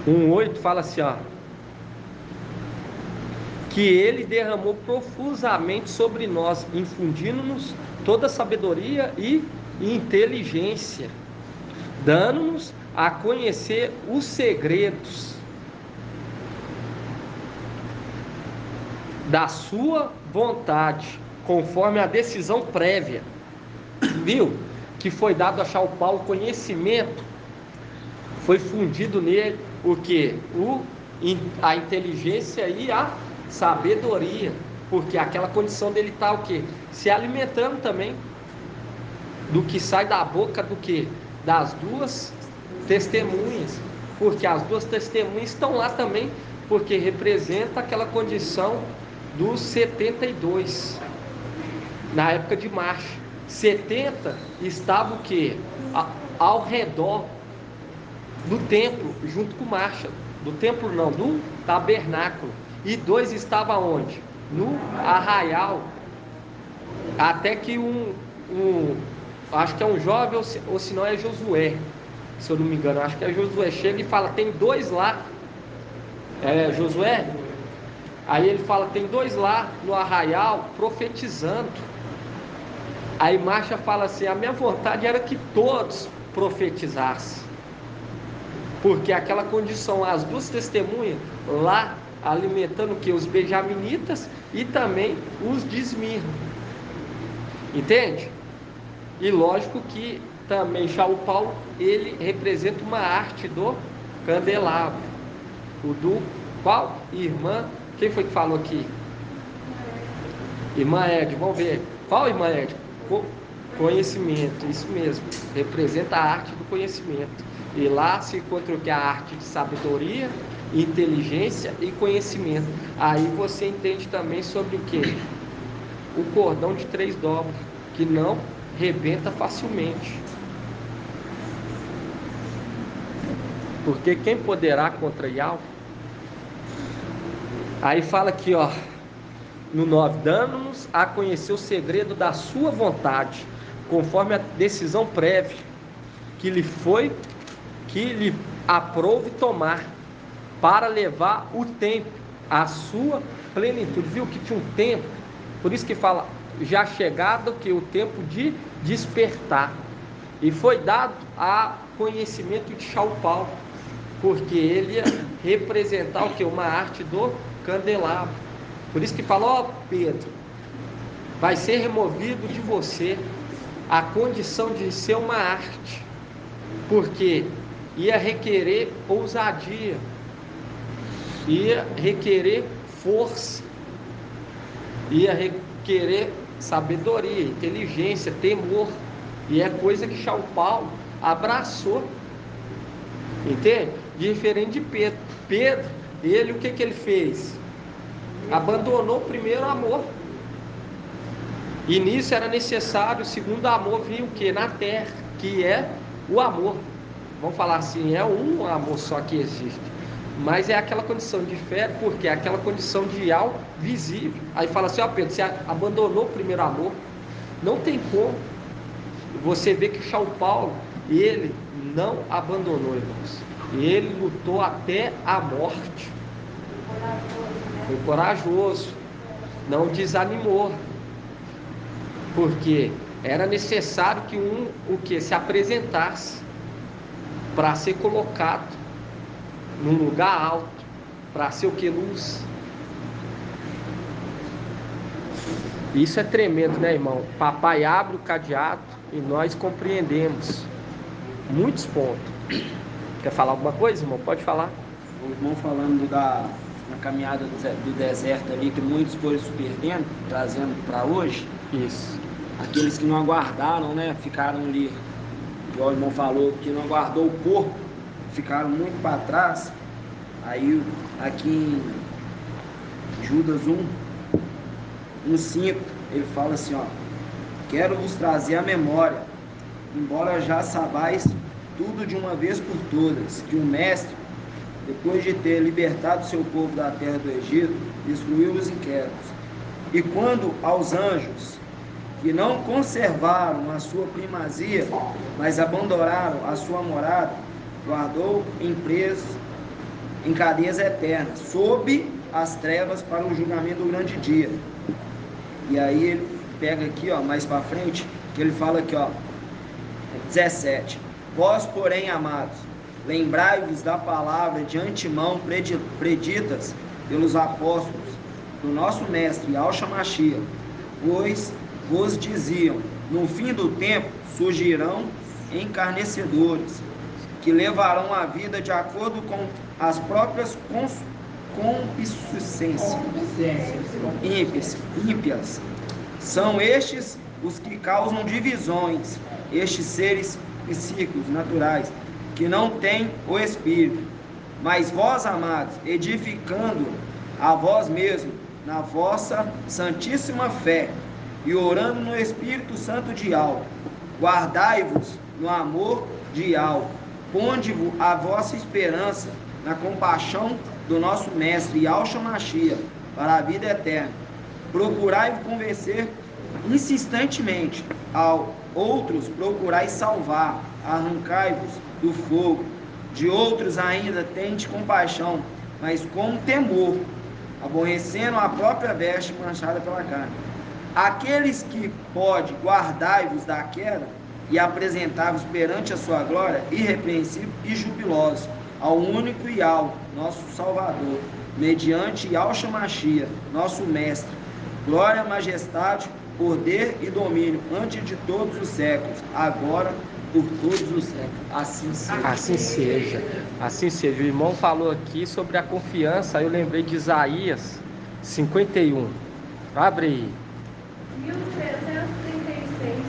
um 8 fala assim, ó, que ele derramou profusamente sobre nós, infundindo-nos toda sabedoria e inteligência, dando-nos a conhecer os segredos da sua vontade, conforme a decisão prévia, viu? Que foi dado a Shaul Paulo conhecimento, foi fundido nele o que? A inteligência e a sabedoria, porque aquela condição dele está o que? Se alimentando também do que sai da boca do que? Das 2 testemunhas, porque as 2 testemunhas estão lá também, porque representa aquela condição dos 72 na época de marcha. 70 estava o que? Ao redor do templo, junto com marcha, do templo não, do tabernáculo, e 2 estava onde? No arraial, até que acho que é um jovem, ou se não é Josué, se eu não me engano, acho que é Josué, chega e fala, tem 2 lá, Josué, aí ele fala, tem 2 lá no arraial, profetizando. Aí Marcha fala assim, a minha vontade era que todos profetizassem, porque aquela condição, as 2 testemunhas lá, alimentando o que? Os benjaminitas e também os de Esmirna, entende? E lógico que também Shaul Paulo, ele representa uma arte do candelabro, o do qual? Irmã, quem foi que falou aqui? Irmã Ed, vamos ver, qual irmã Ed? Conhecimento, isso mesmo, representa a arte do conhecimento. E lá se encontra o que? A arte de sabedoria, inteligência e conhecimento. Aí você entende também sobre o que? O cordão de 3 dobras, que não rebenta facilmente. Porque quem poderá contra Yahweh? Aí fala aqui, ó, no 9, dando-nos a conhecer o segredo da sua vontade, conforme a decisão prévia que lhe aprove tomar, para levar o tempo à sua plenitude. Viu que tinha um tempo, por isso que fala, já chegado que o tempo de despertar, e foi dado a conhecimento de Shaul Paulo, porque ele ia representar o que? Uma arte do candelabro. Por isso que fala, ó Pedro, vai ser removido de você a condição de ser uma arte, porque ia requerer ousadia, ia requerer força, ia requerer sabedoria, inteligência, temor, e é coisa que São Paulo abraçou, entende? Diferente de Pedro. Pedro, ele, o que ele fez? Abandonou o primeiro amor, e nisso era necessário o segundo amor vir o que? Na terra, que é o amor. Vamos falar assim, é um amor só que existe, mas é aquela condição de fé, porque é aquela condição de algo visível. Aí fala assim, ó Pedro, você abandonou o primeiro amor. Não tem como. Você vê que São Paulo, ele não abandonou, irmãos. Ele lutou até a morte. Foi corajoso, não desanimou, porque era necessário que o que se apresentasse para ser colocado num lugar alto, para ser o que? Luz. Isso é tremendo, né, irmão? Papai abre o cadeado e nós compreendemos muitos pontos. Quer falar alguma coisa, irmão? Pode falar.
O irmão falando na caminhada do deserto ali, que muitos foram se perdendo, trazendo para hoje.
Isso.
Aqueles que não aguardaram, né, ficaram ali, igual o irmão falou, que não aguardou o corpo, ficaram muito para trás. Aí aqui em Judas 1:5, ele fala assim, ó: quero vos trazer à memória, embora já sabais tudo de uma vez por todas, que o mestre, depois de ter libertado seu povo da terra do Egito, destruiu os inquietos. E quando aos anjos, que não conservaram a sua primazia, mas abandonaram a sua morada, guardou em cadeias eternas, sob as trevas, para o julgamento do grande dia. E aí ele pega aqui, ó, mais para frente, que ele fala aqui, ó, 17. Vós, porém, amados, lembrai-vos da palavra de antemão preditas pelos apóstolos do nosso mestre Yahshua Mashiach, pois vos diziam, no fim do tempo surgirão encarnecedores, que levarão a vida de acordo com as próprias concupiscências ímpias. São estes os que causam divisões, estes seres psíquicos naturais, que não têm o Espírito. Mas vós, amados, edificando a vós mesmos na vossa santíssima fé, e orando no Espírito Santo de Yahweh, guardai-vos no amor de Yahweh, ponde-vos a vossa esperança na compaixão do nosso Mestre Yahshua Mashiach, para a vida eterna. Procurai convencer insistentemente ao outros, procurai salvar, arrancai-vos do fogo. De outros ainda tende compaixão, mas com temor, aborrecendo a própria veste manchada pela carne. Aqueles que pode, guardai-vos da queda e apresentai-vos perante a sua glória, irrepreensível e jubilosos, ao único Yahweh, nosso Salvador, mediante Yahshua Mashiach, nosso Mestre, glória, majestade, poder e domínio, antes de todos os séculos, agora, por todos os séculos. Assim seja.
Assim seja. Assim seja. O irmão falou aqui sobre a confiança, aí eu lembrei de Isaías 51. Abre aí.
1336.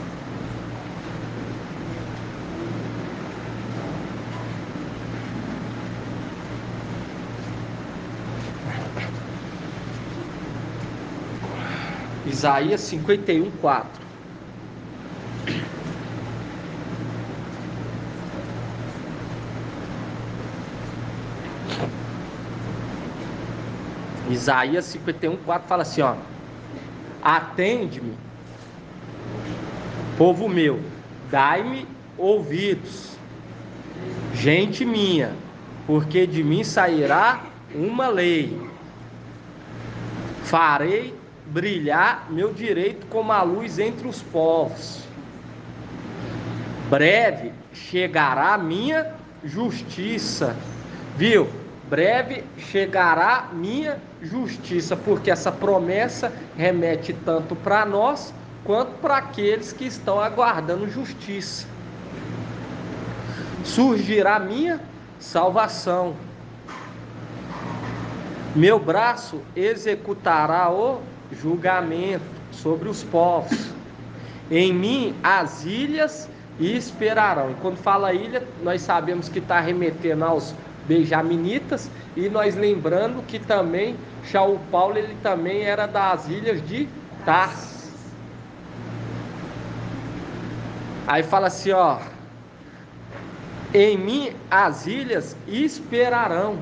Isaías 51, 4. Isaías 51, 4 fala assim, ó: atende-me, povo meu, dai-me ouvidos, gente minha, porque de mim sairá uma lei, farei brilhar meu direito como a luz entre os povos, breve chegará a minha justiça, viu? breve chegará minha justiça, porque essa promessa remete tanto para nós quanto para aqueles que estão aguardando justiça. Surgirá minha salvação. Meu braço executará o julgamento sobre os povos. Em mim as ilhas esperarão. E quando fala ilha, nós sabemos que está remetendo aos benjaminitas, e nós lembrando que também Shaul Paulo, ele também era das ilhas de Tarsis. Aí fala assim, ó: em mim as ilhas esperarão,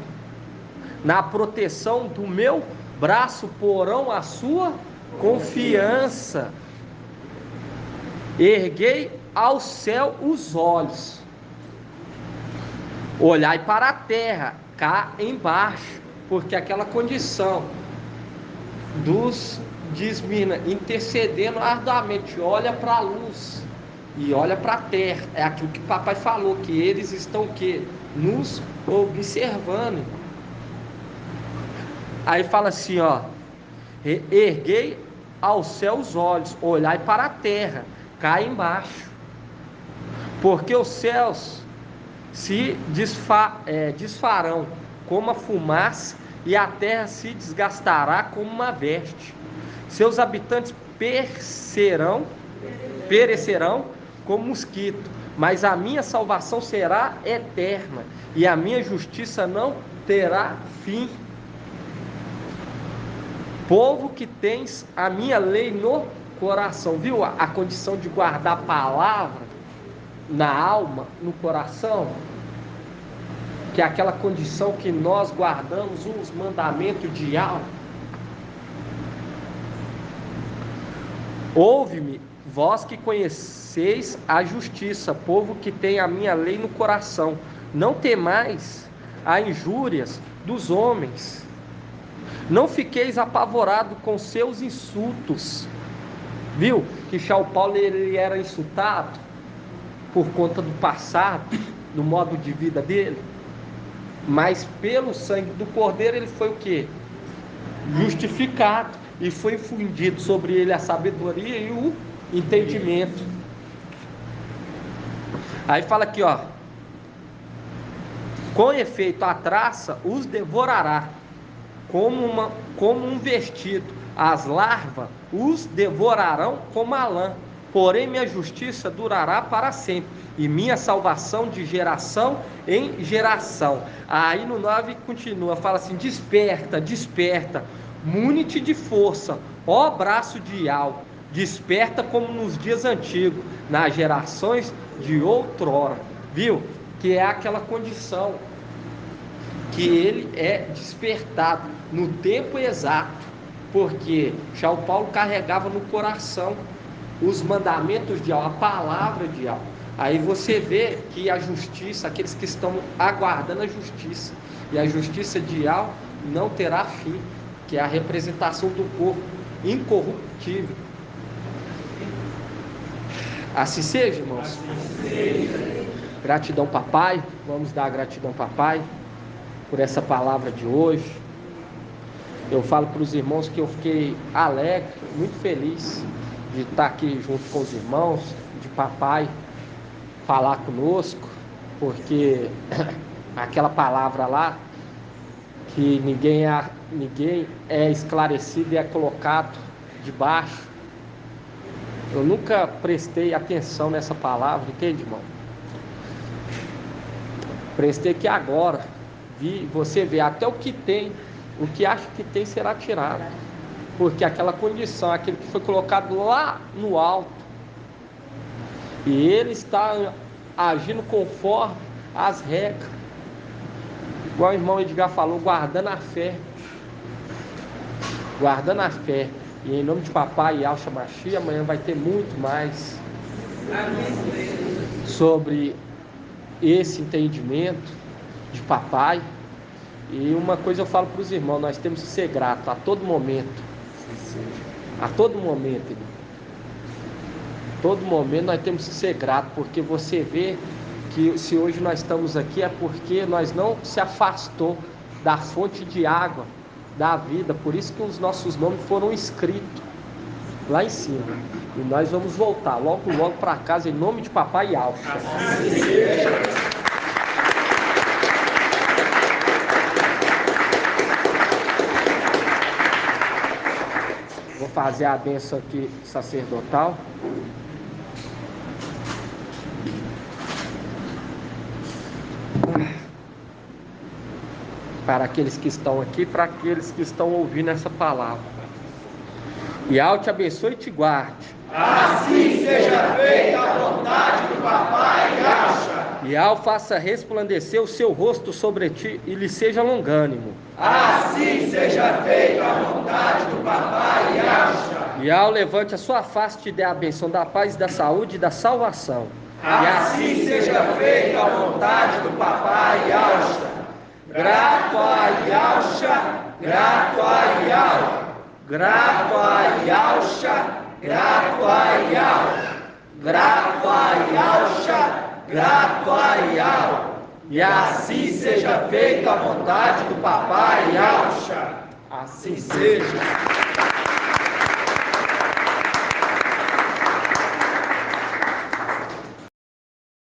na proteção do meu braço porão a sua confiança. Erguei ao céu os olhos, olhai para a terra, cá embaixo, porque aquela condição dos de Esmirna intercedendo arduamente, olha para a luz e olha para a terra, é aquilo que o papai falou, que eles estão o quê? Nos observando. Aí fala assim, ó: erguei ao céu os olhos, olhai para a terra, cá embaixo, porque os céus se desfarão como a fumaça, e a terra se desgastará como uma veste. Seus habitantes perecerão como mosquito, mas a minha salvação será eterna, e a minha justiça não terá fim. Povo que tens a minha lei no coração, viu a condição de guardar a palavra na alma, no coração, que é aquela condição que nós guardamos os mandamentos de alma. Ouve-me, vós que conheceis a justiça, povo que tem a minha lei no coração, não temais as injúrias dos homens, não fiqueis apavorado com seus insultos. Viu que Shaul Paulo, ele era insultado por conta do passado, do modo de vida dele, mas pelo sangue do Cordeiro ele foi o quê? Justificado, e foi infundido sobre ele a sabedoria e o entendimento. Aí fala aqui, ó: com efeito a traça os devorará como um vestido, as larvas os devorarão como a lã, porém minha justiça durará para sempre, e minha salvação de geração em geração. Aí no 9 continua, fala assim: desperta, desperta, mune-te de força, ó braço de Iau, desperta como nos dias antigos, nas gerações de outrora. Viu? Que é aquela condição que ele é despertado no tempo exato, porque Shaul Paulo carregava no coração os mandamentos de Iau, a palavra de Iau. Aí você vê que a justiça, aqueles que estão aguardando a justiça, e a justiça de Iau não terá fim, que é a representação do corpo incorruptível. Assim seja, irmãos. Assim seja. Gratidão, papai. Vamos dar gratidão, papai, por essa palavra de hoje. Eu falo para os irmãos que eu fiquei alegre, muito feliz de estar aqui junto com os irmãos, de papai falar conosco, porque aquela palavra lá, que ninguém é esclarecido e é colocado debaixo, eu nunca prestei atenção nessa palavra, entende, irmão? Prestei que agora, você vê até o que tem, o que acha que tem será tirado, porque aquela condição, aquele que foi colocado lá no alto, e ele está agindo conforme as regras, igual o irmão Edgar falou, guardando a fé, e em nome de papai e Yahshua Mashiach, amanhã vai ter muito mais sobre esse entendimento de papai. E uma coisa eu falo para os irmãos: nós temos que ser gratos a todo momento, irmão. Todo momento nós temos que ser gratos, porque você vê que se hoje nós estamos aqui é porque nós não se afastou das fontes de água, da vida. Por isso que os nossos nomes foram escritos lá em cima. E nós vamos voltar logo para casa em nome de Papai Alcha. Vou fazer a bênção aqui sacerdotal. Para aqueles que estão aqui, para aqueles que estão ouvindo essa palavra. E Al te abençoe e te guarde.
Assim seja feita a vontade do Papai Alcha.
E Al faça resplandecer o seu rosto sobre ti e lhe seja longânimo.
Assim seja feita a vontade do Papai Alcha.
E Al levante a sua face e te dê a benção da paz, da saúde e da salvação.
Assim seja feita a vontade do Papai Alcha. Grato a Yalcha, grato a Yal. Grato a Yalcha, grato a Yal. Grato a Yalcha, grato a Yal. E assim seja feita a vontade do Papai Alcha.
Assim seja.